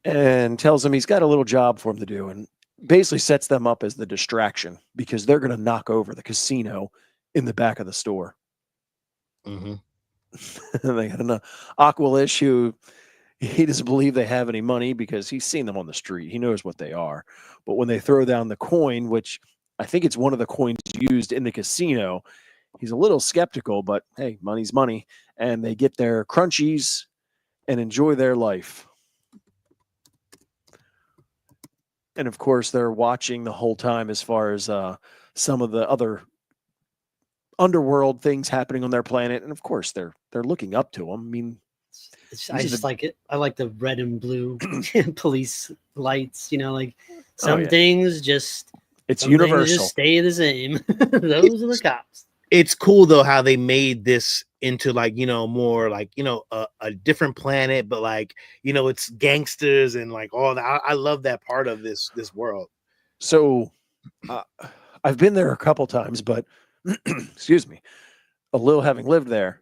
and tells them he's got a little job for him to do, and basically sets them up as the distraction because they're going to knock over the casino in the back of the store. Mm-hmm. They got an Aqualish who He doesn't believe they have any money because he's seen them on the street. He knows what they are. But when they throw down the coin, which I think it's one of the coins used in the casino, he's a little skeptical, but hey, money's money. And they get their crunchies and enjoy their life. And of course, they're watching the whole time as far as some of the other underworld things happening on their planet. And of course, they're looking up to him. I mean, I just like it. I like the red and blue police lights. Like Oh, some yeah. things just It's some things universal. just stay the same. Those are the cops. It's cool though how they made this into like more like a different planet, but like it's gangsters and like all that. I love that part of this world. So I've been there a couple times, but excuse me, a little having lived there,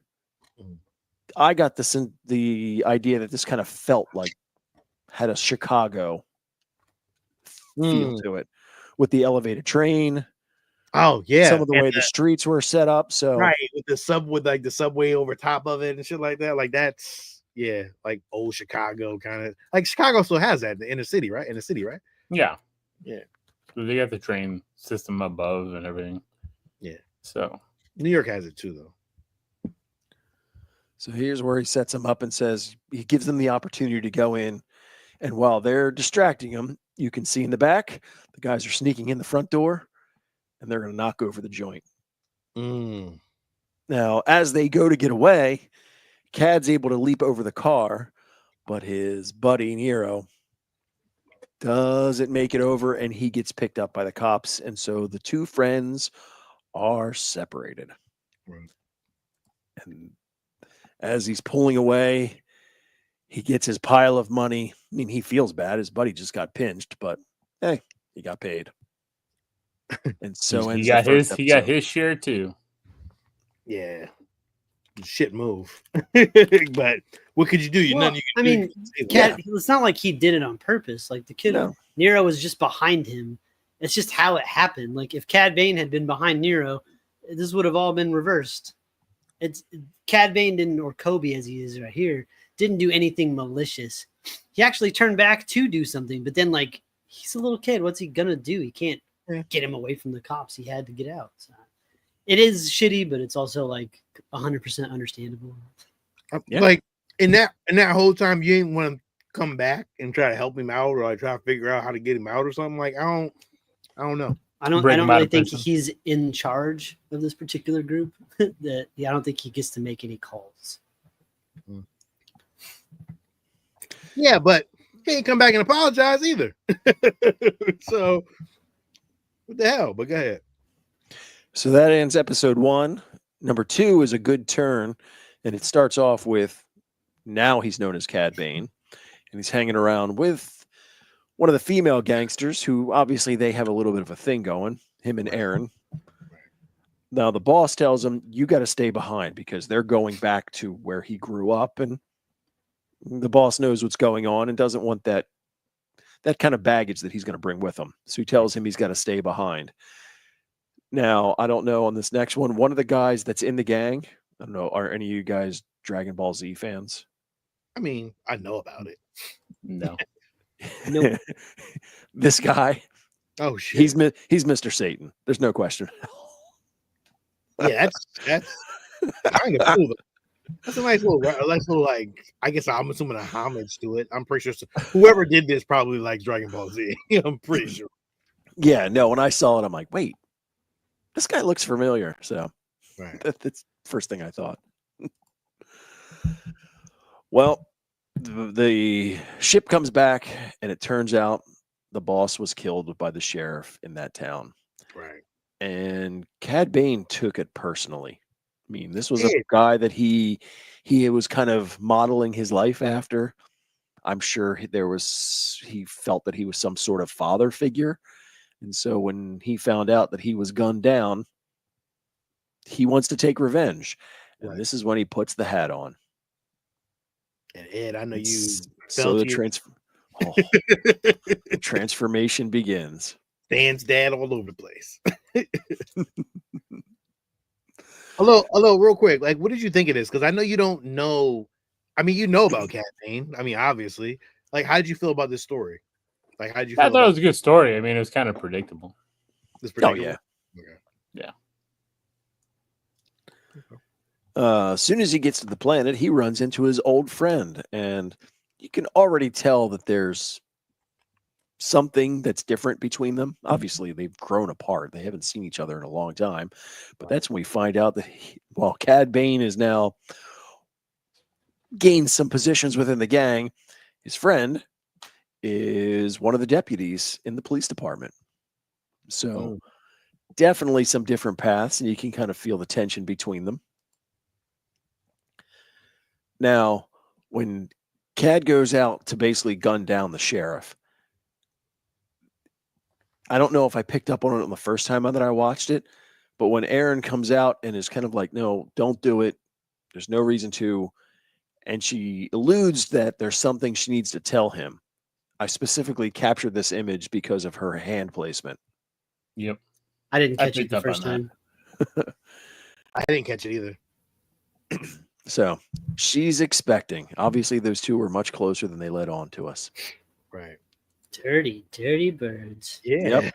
I got the idea that this kind of felt like had a Chicago feel to it with the elevated train. Oh yeah, some of the way the streets were set up. So right with the subway over top of it and shit like that. Like that's like old Chicago kind of. Like Chicago still has that in the inner city, right? Yeah. Yeah. So they got the train system above and everything. Yeah. So New York has it too, though. So here's where he sets them up and says he gives them the opportunity to go in. And while they're distracting them, you can see in the back, the guys are sneaking in the front door and they're going to knock over the joint. Now, as they go to get away, Cad's able to leap over the car, but his buddy Nero doesn't make it over and he gets picked up by the cops. And so the two friends are separated. Right. And as he's pulling away, he gets his pile of money. I mean, he feels bad. His buddy just got pinched, but hey, he got paid. And so he got his share too. Yeah. Shit move. But what could you do? Cad, it's not like he did it on purpose. Like the kid, Nero was just behind him. It's just how it happened. Like if Cade Bane had been behind Nero, this would have all been reversed. It's Cade Bane didn't, or Kobe as he is right here, didn't do anything malicious. He actually turned back to do something, but then like he's a little kid. What's he gonna do? He can't get him away from the cops. He had to get out. So it is shitty, but it's also like 100% understandable. Like in that whole time, you ain't want to come back and try to help him out, or like try to figure out how to get him out or something. Like I don't know. I don't really think he's in charge of this particular group. I don't think he gets to make any calls. Yeah, but he ain't come back and apologize either. So what the hell? But go ahead. So that ends episode 1. Number 2 is a good turn, and it starts off with now he's known as Cade Bane, and he's hanging around with one of the female gangsters who obviously they have a little bit of a thing going, him and Aaron. Now the boss tells him, you got to stay behind because they're going back to where he grew up, and the boss knows what's going on and doesn't want that kind of baggage that he's going to bring with him. So he tells him he's got to stay behind. Now, I don't know on this next one of the guys that's in the gang, I don't know, are any of you guys Dragon Ball Z fans? I mean, I know about it. No. Nope. This guy. Oh shit. He's Mr. Satan. There's no question. Yeah, that's kind of cool. That's a nice little like, I guess I'm assuming a homage to it. I'm pretty sure whoever did this probably likes Dragon Ball Z. I'm pretty sure. Yeah, no, when I saw it, I'm like, wait, this guy looks familiar. So that's the first thing I thought. Well, the ship comes back, and it turns out the boss was killed by the sheriff in that town. Right. And Cade Bane took it personally. I mean, this was a guy that he was kind of modeling his life after. I'm sure he felt that he was some sort of father figure. And so when he found out that he was gunned down, he wants to take revenge. And this is when he puts the hat on. And Ed, I know you. So the transformation begins. Dan's dad all over the place. Hello, real quick. Like, what did you think of this? Because I know you don't know I mean, you know about Cade Bane. I mean, obviously. Like, how did you feel about this story? Like, how did you feel I thought about it was a good story. I mean, it was kind of predictable. this? Oh yeah. Okay. Yeah. As soon as he gets to the planet, he runs into his old friend, and you can already tell that there's something that's different between them. Obviously, they've grown apart. They haven't seen each other in a long time. But that's when we find out that, Cade Bane is now gained some positions within the gang. His friend is one of the deputies in the police department. So definitely some different paths, and you can kind of feel the tension between them. Now, when Cad goes out to basically gun down the sheriff, I don't know if I picked up on it on the first time that I watched it, but when Aaron comes out and is kind of like, no, don't do it. There's no reason to. And she alludes that there's something she needs to tell him. I specifically captured this image because of her hand placement. Yep. I didn't I catch it picked the up first on time. I didn't catch it either. So she's expecting. Obviously, those two were much closer than they led on to us. Right. Dirty, dirty birds. Yeah. Yep.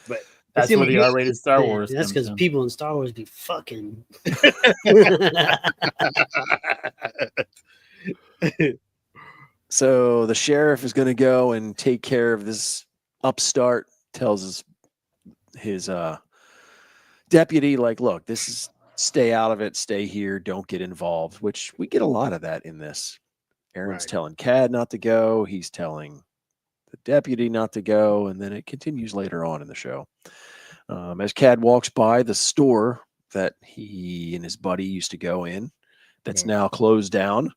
But That's seemed where the like- R-rated Star Man, Wars. that's comes because in. people in Star Wars be fucking. So the sheriff is going to go and take care of this upstart, tells his deputy, like, look, this is, stay out of it, stay here, don't get involved, which we get a lot of that in this. Aaron's Right. telling Cad not to go, he's telling the deputy not to go, and then it continues later on in the show. As Cad walks by the store that he and his buddy used to go in, that's Yeah. now closed down,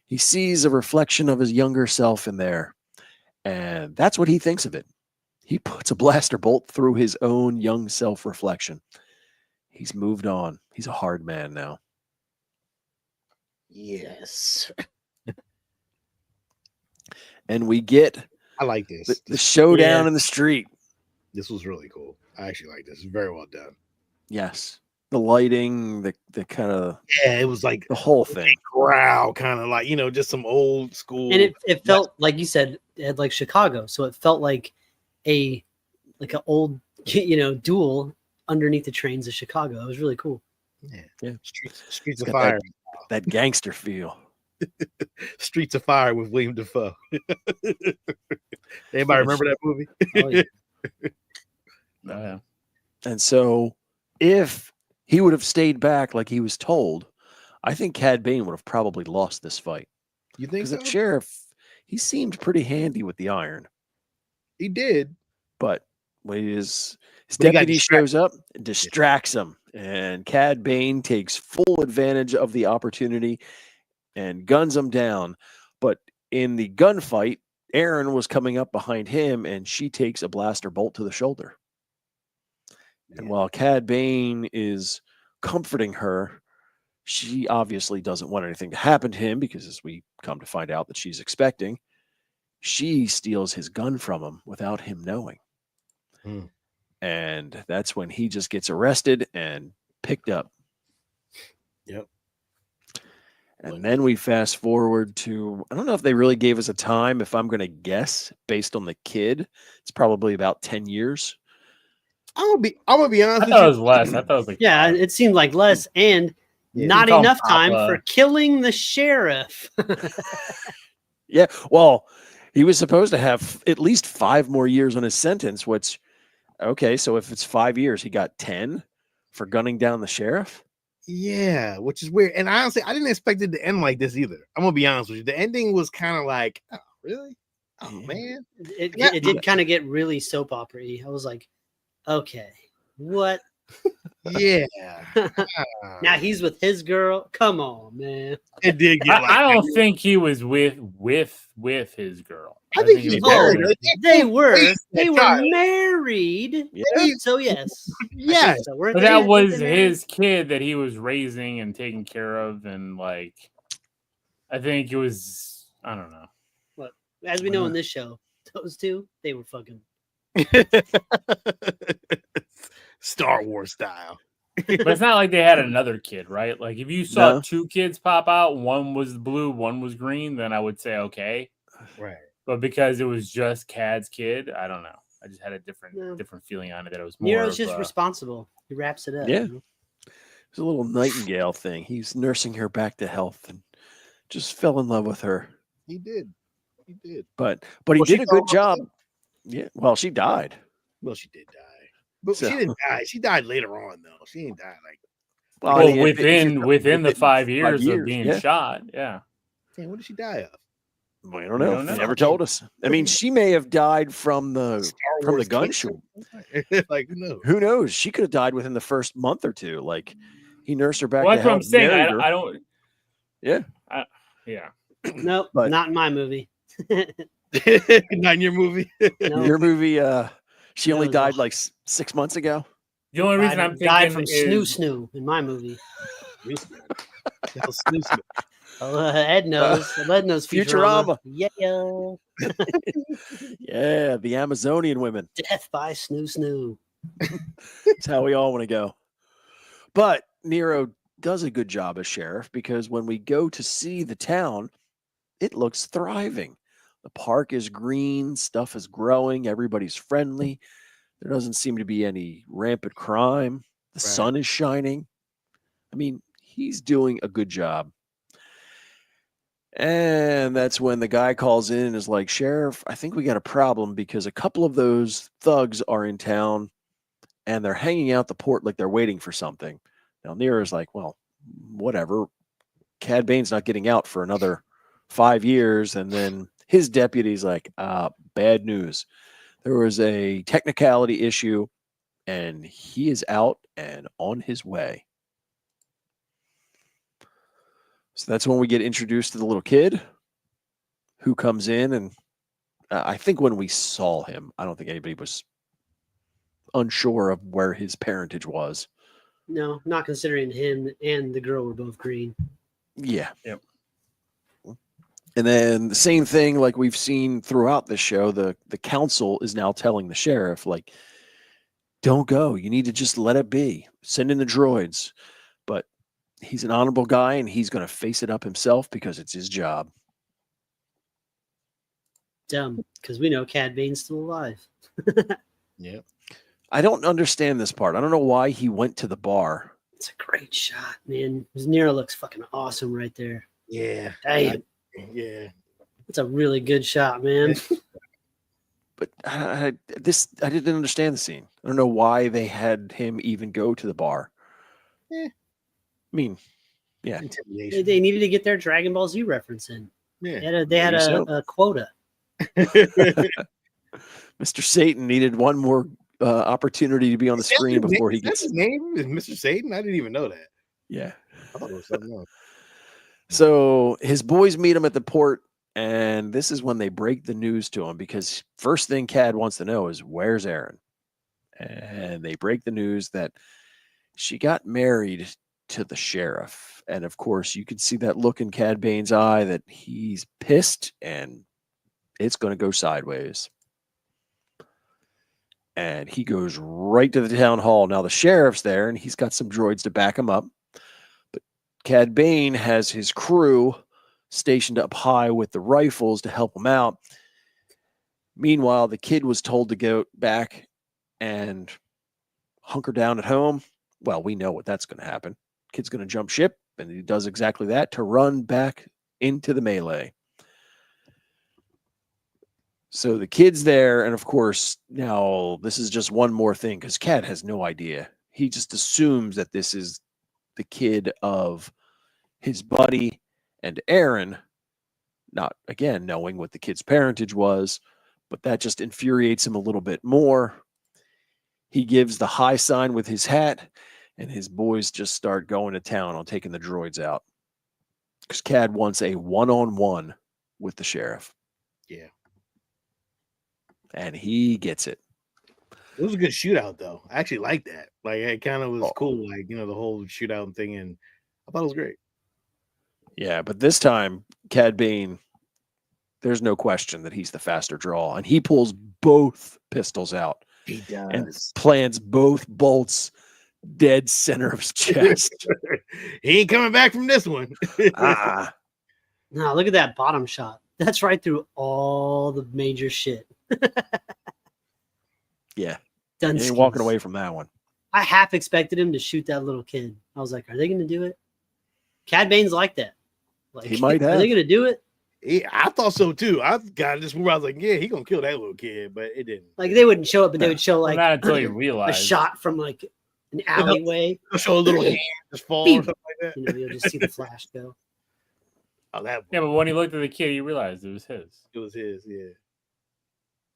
he sees a reflection of his younger self in there, and that's what he thinks of it. He puts a blaster bolt through his own young self reflection. He's moved on. He's a hard man now. Yes. And we get I like this. the showdown Yeah. in the street. This was really cool. I actually like this. Very well done. Yes. The lighting, the kind of, Yeah, it was like the whole thing. growl, kind of like, just some old school. And it felt like you said, it had like Chicago, so it felt like an old duel underneath the trains of Chicago. It was really cool. Yeah. Streets of Got Fire. that gangster feel. Streets of Fire with William Dafoe. Anybody remember that movie? Oh, yeah. Oh, yeah. And so if he would have stayed back like he was told, I think Cad Bane would have probably lost this fight. You think Because so? the sheriff, he seemed pretty handy with the iron. He did. But when his But he got deputy shows up and distracts him, and Cad Bane takes full advantage of the opportunity and guns him down. But in the gunfight, Aaron was coming up behind him, and she takes a blaster bolt to the shoulder. And while Cad Bane is comforting her, she obviously doesn't want anything to happen to him because, as we come to find out that she's expecting, she steals his gun from him without him knowing. And that's when he just gets arrested and picked up. Yep. And then we fast forward to, I don't know if they really gave us a time. If I'm going to guess based on the kid, it's probably about 10 years. I'm gonna be I honest thought it with was less. I thought it was like Yeah, it seemed like less and Yeah. not You call him enough time Papa. for killing the sheriff. Yeah, well, he was supposed to have at least 5 more years on his sentence, which, okay, so if it's 5 years, he got 10 for gunning down the sheriff? Yeah, which is weird. And honestly, I didn't expect it to end like this either. I'm gonna be honest with you. The ending was kind of like, oh, really? Oh Yeah. man. It Yeah. did kind of get really soap opera-y. I was like, okay, what? Yeah. Now he's with his girl. Come on, man. It did get like I don't think he was with his girl. I think he he's was married. with- They were Please, child. married. Yeah. So yes. I Yes. think so. Weren't But they- that weren't was they married? his kid that he was raising and taking care of, and like, I think it was. I don't know. As we know in this show, those two, they were fucking. Star Wars style. But it's not like they had another kid, right? Like if you saw No. 2 kids pop out, one was blue, one was green, then I would say okay. Right. But because it was just Cad's kid, I don't know. I just had a No. different feeling on it that it was more Nero's of, just responsible. He wraps it up. Yeah. you know? It's a little nightingale thing. He's nursing her back to health and just fell in love with her. He did. He did. But he Well, she did a fell in good love with job. Yeah. Well, she died. Well, she did die. But So- she didn't die. She died later on, though. She didn't die like. Well, well, if you're- within the 5 years, years of being yeah. shot, yeah. Damn, what did she die of? We don't We know. don't They know. never told us. I mean, she may have died from the Star Wars gunshot. cancer? Like, who knows? Who knows? She could have died within the first month or two. Like he nursed her back Well, to that's what I'm health. saying. married her. I don't. Yeah. Yeah. Nope, But- not in my movie. Not in your movie. No, Your movie, she That only was died awesome. like 6 months ago. The only reason I'm died thinking from is snoo in my movie. Hell, snooze. Ed knows. Ed knows Futurama. Futurama. Yeah, Yeah, the Amazonian women. death by snoo. That's how we all want to go. But Nero does a good job as sheriff because when we go to see the town, it looks thriving. The park is green, stuff is growing, everybody's friendly. There doesn't seem to be any rampant crime. The sun is shining. I mean, he's doing a good job. And that's when the guy calls in and is like, Sheriff, I think we got a problem because a couple of those thugs are in town and they're hanging out the port like they're waiting for something. Now, Nero's like, well, whatever. Cade Bane's not getting out for another 5 years. And then his deputy's like, bad news. There was a technicality issue and he is out and on his way. So that's when we get introduced to the little kid who comes in. And I think when we saw him, I don't think anybody was unsure of where his parentage was. No, not considering him and the girl were both green. Yeah. Yep. And then the same thing like we've seen throughout the show, the council is now telling the sheriff, like, don't go. You need to just let it be. Send in the droids. But he's an honorable guy and he's going to face it up himself because it's his job. Dumb, because we know Cad Bane's still alive. Yep. I don't understand this part. I don't know why he went to the bar. It's a great shot, man. His Nero looks fucking awesome right there. Yeah. Damn, Yeah. it's a really good shot, man. But I didn't understand the scene. I don't know why they had him even go to the bar. Eh. I mean, yeah. Intimidation. They needed to get their Dragon Ball Z reference in. Yeah. They had Maybe so. a quota. Mr. Satan needed one more opportunity to be on the screen before he That's gets. his name, is Mr. Satan. I didn't even know that. Yeah. I thought it was something else. So his boys meet him at the port, and this is when they break the news to him because first thing Cad wants to know is where's Aaron? And they break the news that she got married to the sheriff. And of course, you can see that look in Cad Bane's eye that he's pissed and it's going to go sideways. And he goes right to the town hall. Now the sheriff's there and he's got some droids to back him up. But Cad Bane has his crew stationed up high with the rifles to help him out. Meanwhile, the kid was told to go back and hunker down at home. Well, we know what that's going to happen. Kid's going to jump ship, and he does exactly that to run back into the melee. So the kid's there, and of course, now this is just one more thing because Cad has no idea. He just assumes that this is the kid of his buddy and Aaron, not again knowing what the kid's parentage was, but that just infuriates him a little bit more. He gives the high sign with his hat, and his boys just start going to town on taking the droids out. Because Cad wants a one-on-one with the sheriff. Yeah. And he gets it. It was a good shootout, though. I actually liked that. Like, it kind of was Oh. cool. Like, the whole shootout thing. And I thought it was great. Yeah, but this time, Cad Bane, there's no question that he's the faster draw. And he pulls both pistols out He and does. plants both bolts dead center of his chest. He ain't coming back from this one. Ah, No, look at that bottom shot. That's right through all the major shit. yeah. Done. He ain't walking away from that one. I half expected him to shoot that little kid. I was like, are they going to do it? Cad Bane's like that. Like, He might Are have. they going to do it? I thought so too. I got this movie. I was like, yeah, he gonna kill that little kid, but it didn't. Like, they wouldn't show it, but they would show Well, like not until you a realize. shot from like an alleyway. They'll show a little hand just fall or Beep. something like that. You know, you'll just see the flash go. Oh, that Yeah, but when he looked at the kid, he realized it was his. it was his, yeah.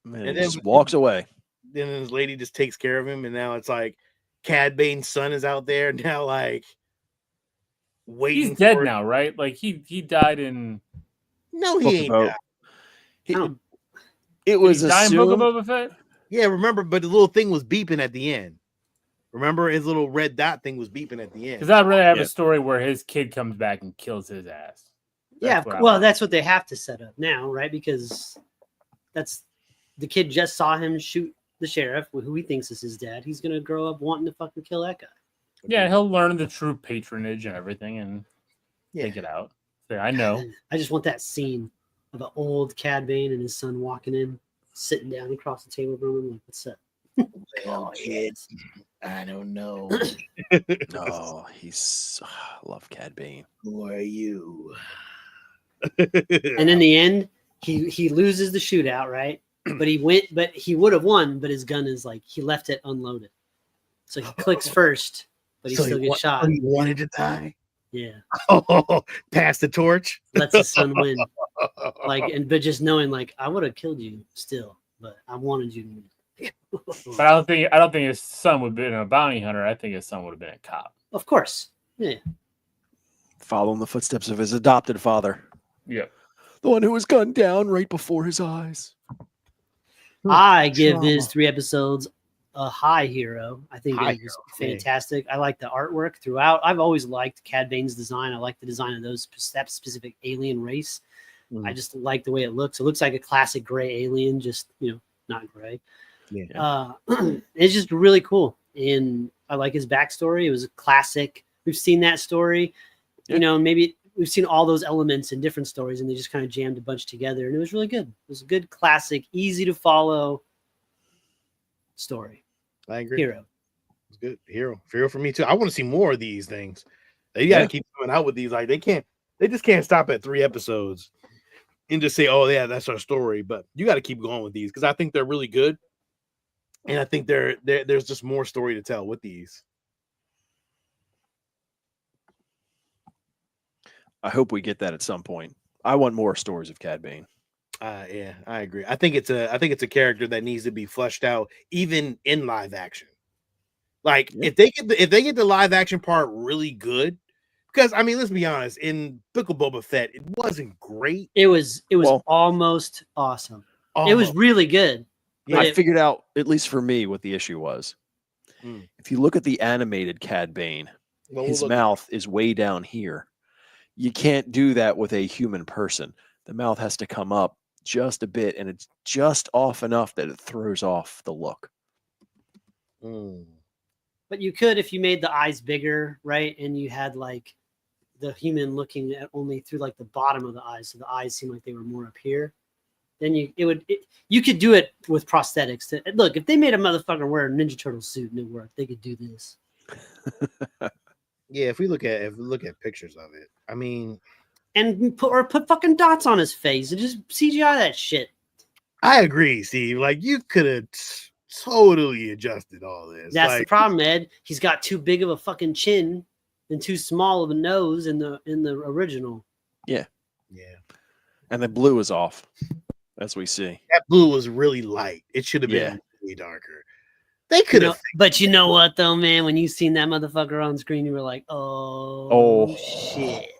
Man, And he then- just walks away. Then his lady just takes care of him, and now it's like Cad Bane's son is out there now, like waiting. He's dead for it. now, right? Like he died in. No, Book he of ain't. Boba. died. He- I don't- it Did was he die in Book of assumed. Boba Fett? Yeah, remember, but the little thing was beeping at the end. Remember, his little red dot thing was beeping at the end. Because I'd rather have Yeah. a story where his kid comes back and kills his ass. Yeah, That's what I well, want. that's what they have to set up now, right? Because that's the kid just saw him shoot the sheriff, who he thinks is his dad. He's gonna grow up wanting to fucking kill that guy. Yeah, he'll learn the true patronage and everything and Yeah. take it out. Say, I know. I just want that scene of an old Cad Bane and his son walking in, sitting down across the table from him. Like, what's up? Oh, kid, I don't know. No, he's love Cad Bane. Who are you? And in the end, he loses the shootout, right? But he would have won, but his gun is like he left it unloaded. So he clicks first, but he So still he gets shot. He wanted to die. Yeah. Oh, pass the torch. Lets his son win. But just knowing like I would have killed you still, but I wanted you to win. But I don't think his son would have been a bounty hunter. I think his son would have been a cop. Of course. Yeah. Following the footsteps of his adopted father, Yeah. the one who was gunned down right before his eyes. I give Trauma. these 3 episodes a high hero. I think High it was hero, yeah. fantastic. I like the artwork throughout. I've always liked Cad Bane's design. I like the design of that specific alien race. I just like the way it looks. It looks like a classic gray alien, just not gray. Yeah. It's just really cool, and I like his backstory. It was a classic. We've seen that story, maybe we've seen all those elements in different stories, and they just kind of jammed a bunch together, and it was really good. It was a good, classic, easy to follow story. I agree. Hero. It's good. Hero for me too. I want to see more of these things. They got to keep coming out with these. Like they just can't stop at 3 episodes and just say, "Oh yeah, that's our story." But you got to keep going with these because I think they're really good, and I think there's just more story to tell with these. I hope we get that at some point. I want more stories of Cad Bane. Yeah, I agree. I think it's a character that needs to be fleshed out, even in live action. Like if they get the live action part really good, because I mean, let's be honest, in Book of Boba Fett, it wasn't great. It was Well- almost awesome. It was really good. Yeah. but I it- figured out, at least for me, what the issue was. Mm. If you look at the animated Cad Bane, Well, his we'll look- mouth is way down here. You can't do that with a human person. The mouth has to come up just a bit, and it's just off enough that it throws off the look. Mm. But you could if you made the eyes bigger, right? And you had like the human looking at only through like the bottom of the eyes, so the eyes seem like they were more up here. Then you could do it with prosthetics. Look, if they made a motherfucker wear a Ninja Turtle suit and it worked, they could do this. Yeah, if we look at pictures of it, I mean, And put fucking dots on his face and just CGI that shit. I agree, Steve. Like you could have totally adjusted all this. That's the Like, problem, Ed. He's got too big of a fucking chin and too small of a nose in the original. yeah, And the blue is off, as we see. that blue was really light. It should have been Yeah. way darker. They could have. But you know what, though, man? When you seen that motherfucker on screen, you were like, "Oh, shit!"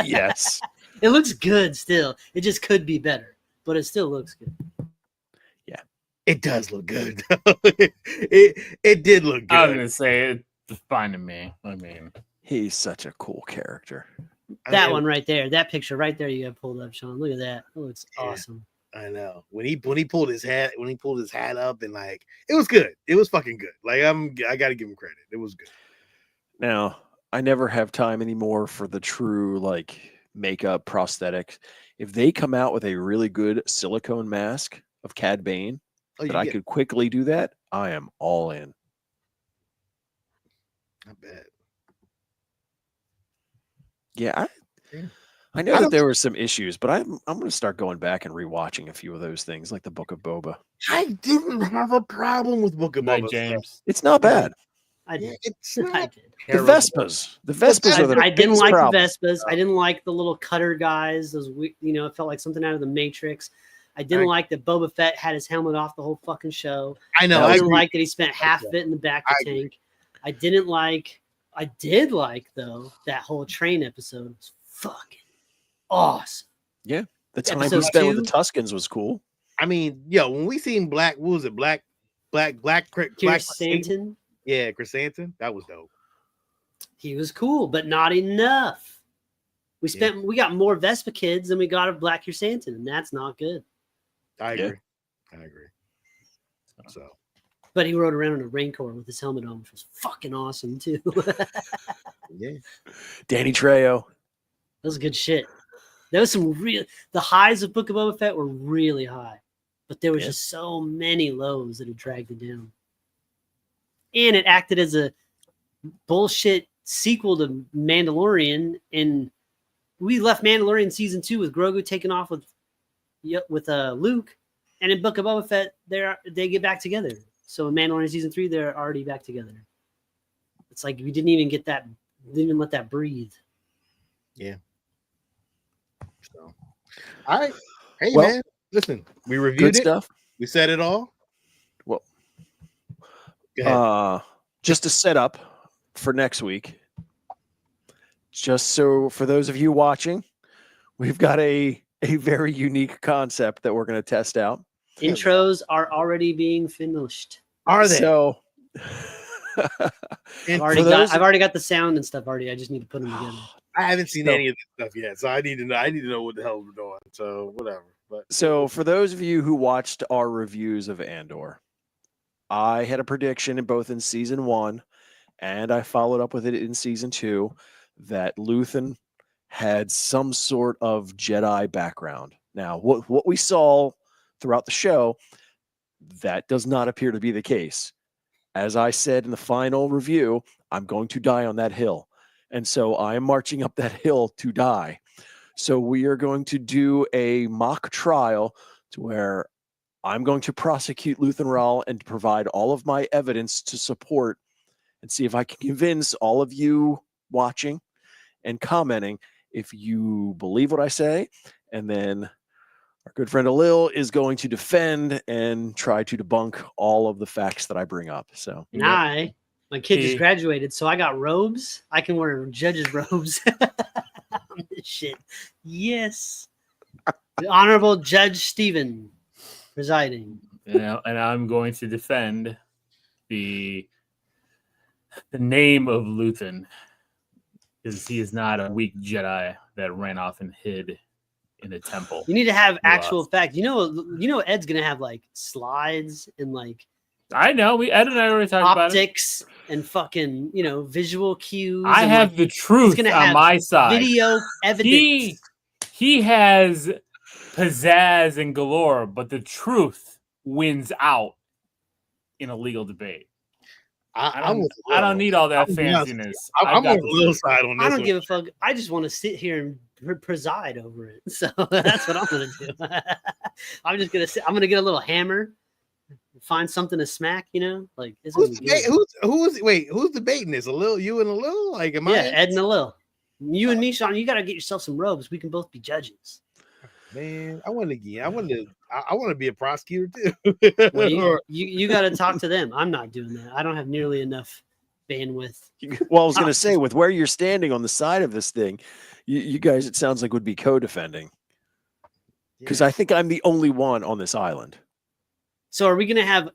Yes. It looks good still. It just could be better, but it still looks good. It does look good. it did look I was good. gonna say it's fine to me. I mean, He's such a cool character. That I mean, one right there, that picture right there, you have pulled up, Sean. Look at that. It looks Yeah. awesome. I know when he pulled his hat up and like it was good. It was fucking good. Like I got to give him credit. It was good. Now, I never have time anymore for the true like makeup prosthetics. If they come out with a really good silicone mask of Cad Bane that I could quickly do that, I am all in. Not bad. Yeah, Yeah. I know that there were some issues, but I'm going to start going back and rewatching a few of those things, like the Book of Boba. I didn't have a problem with Book of Night, Boba. James. It's not bad. I did. It's not I did. The Vespas are the I didn't biggest like problem. the Vespas. I didn't like the little cutter guys. Those, it felt like something out of the Matrix. I didn't like that Boba Fett had his helmet off the whole fucking show. I know. I didn't like that he spent half of it in the back of the tank. I did like though that whole train episode was fucking awesome. Yeah, the time Episode he spent with 2. the Tuscans was cool. I mean, when we seen Black Chrysanthemum. Yeah, Chrysanthemum. That was dope. He was cool, but not enough. We got more Vespa kids than we got of Black Chrysanthemum, and that's not good. I agree. So, but he rode around in a Rancor with his helmet on, which was fucking awesome too. yeah, Danny Trejo. That was good shit. There was some the highs of Book of Boba Fett were really high, but there was just so many lows that it dragged it down. And it acted as a bullshit sequel to Mandalorian, and we left Mandalorian season 2 with Grogu taking off with Luke, and in Book of Boba Fett they get back together. So in Mandalorian season 3 they're already back together. It's like we didn't even let that breathe. Yeah. So, all right. Hey, well, man, listen, we reviewed good stuff. We said it all. Well, go ahead. Just a setup for next week. Just so for those of you watching, we've got a very unique concept that we're going to test out. Intros are already being finished. Are they? So I've already got the sound and stuff already. I just need to put them together. I haven't seen any of this stuff yet, so I need to know what the hell we're doing. So whatever. But so for those of you who watched our reviews of Andor, I had a prediction in season 1, and I followed up with it in season 2 that Luthen had some sort of Jedi background. Now, what we saw throughout the show, that does not appear to be the case. As I said in the final review, I'm going to die on that hill. And so I am marching up that hill to die. So we are going to do a mock trial to where I'm going to prosecute Luthen Rawl and provide all of my evidence to support and see if I can convince all of you watching and commenting if you believe what I say. And then our good friend Alil is going to defend and try to debunk all of the facts that I bring up. So, and my kid just graduated, so I got robes. I can wear judge's robes. This shit. Yes. The Honorable Judge Stephen presiding. And I'm going to defend the name of Luthen, because he is not a weak Jedi that ran off and hid in a temple. You need to have actual facts. You know Ed's gonna have like slides and like I know Ed and I already talked about it. Optics and fucking visual cues. I have the truth on my side. Video evidence. He has pizzazz and galore, but the truth wins out in a legal debate. I don't need all that fanciness. I'm on the little side on this. I don't give a fuck. I just want to sit here and preside over it. So that's what I'm gonna do. I'm just gonna sit. I'm gonna get a little hammer, find something to smack. Like who's debating this? Alil, you and Alil? Like, am I? Yeah, Ed and Alil. You and me, Sean. You got to get yourself some robes. We can both be judges. Man, I want to be a prosecutor too. Well, you got to talk to them. I'm not doing that. I don't have nearly enough bandwidth. Well, I was going to say, with where you're standing on the side of this thing, you guys, it sounds like would be co-defending. Because I think I'm the only one on this island. So are we going to have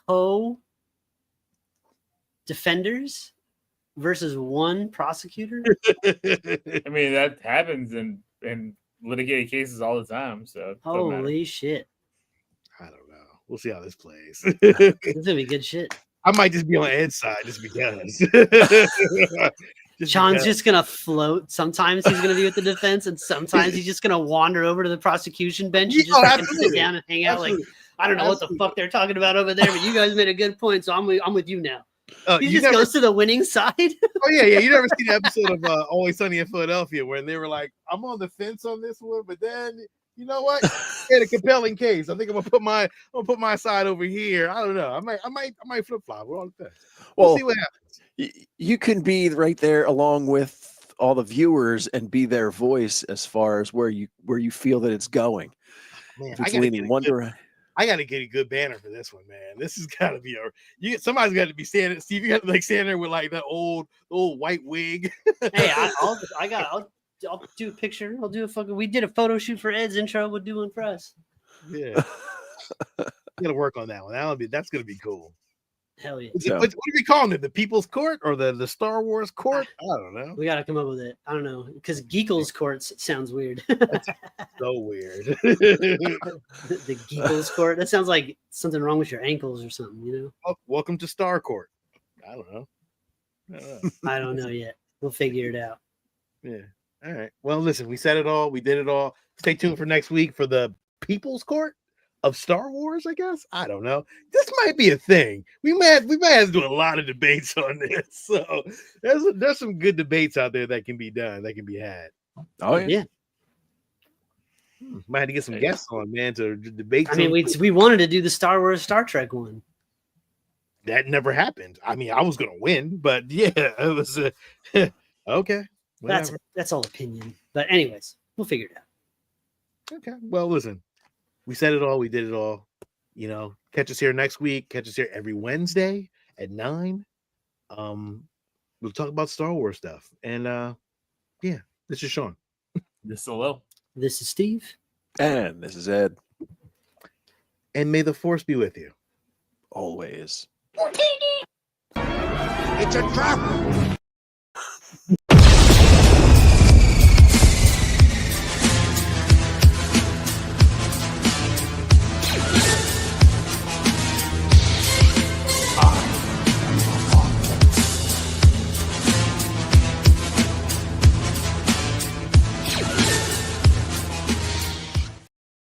co-defenders versus one prosecutor? I mean, that happens in litigated cases all the time. So it doesn't matter. Holy shit. I don't know. We'll see how this plays. This is gonna be good shit. I might just be on Ed's side just because. Sean's just gonna float. Sometimes he's gonna be with the defense, and sometimes he's just gonna wander over to the prosecution bench and Yeah, just fucking absolutely. sit down and hang out. Absolutely. Like, I don't know what the fuck they're talking about over there, but you guys made a good point, so I'm with you now. He you just never, goes to the winning side. oh yeah. You never seen the episode of Always Sunny in Philadelphia where they were like, "I'm on the fence on this one, but then you know what? Had a compelling case. I think I'm gonna put my side over here. I don't know. I might flip flop. We're on the fence. We'll see what happens. You can be right there along with all the viewers and be their voice as far as where you feel that it's going. Man, If it's leaning one direction. I gotta get a good banner for this one, man. This has got to be somebody's got to be standing. Steve, you got to like stand there with like that old white wig. Hey, I'll do a picture. I'll do a fucking. We did a photo shoot for Ed's intro. We'll do one for us. Yeah, gotta work on that one. That's gonna be cool. Hell yeah. What are we calling it? The People's Court or the Star Wars Court? I don't know. We gotta come up with it. I don't know because Geekles Courts sounds weird. So weird. The Geekles Court. That sounds like something wrong with your ankles or something. You know. Oh, welcome to Star Court. I don't know. I don't know yet. We'll figure it out. Yeah. All right. Well, listen, we said it all. We did it all. Stay tuned for next week for the People's Court of Star Wars, I guess. I don't know. This might be a thing. We might have to do a lot of debates on this. So there's some good debates out there that can be done, that can be had. Oh yeah. Might have to get some guests on, man, to debate. I mean, we wanted to do the Star Wars Star Trek one. That never happened. I mean, I was gonna win, but yeah, it was okay. Whatever. That's all opinion. But anyways, we'll figure it out. Okay. Well, listen, we said it all. We did it all. You know, catch us here next week. Catch us here every Wednesday at 9. We'll talk about Star Wars stuff. And yeah, this is Sean. This is Lil. This is Steve. And this is Ed. And may the Force be with you. Always. It's a trap!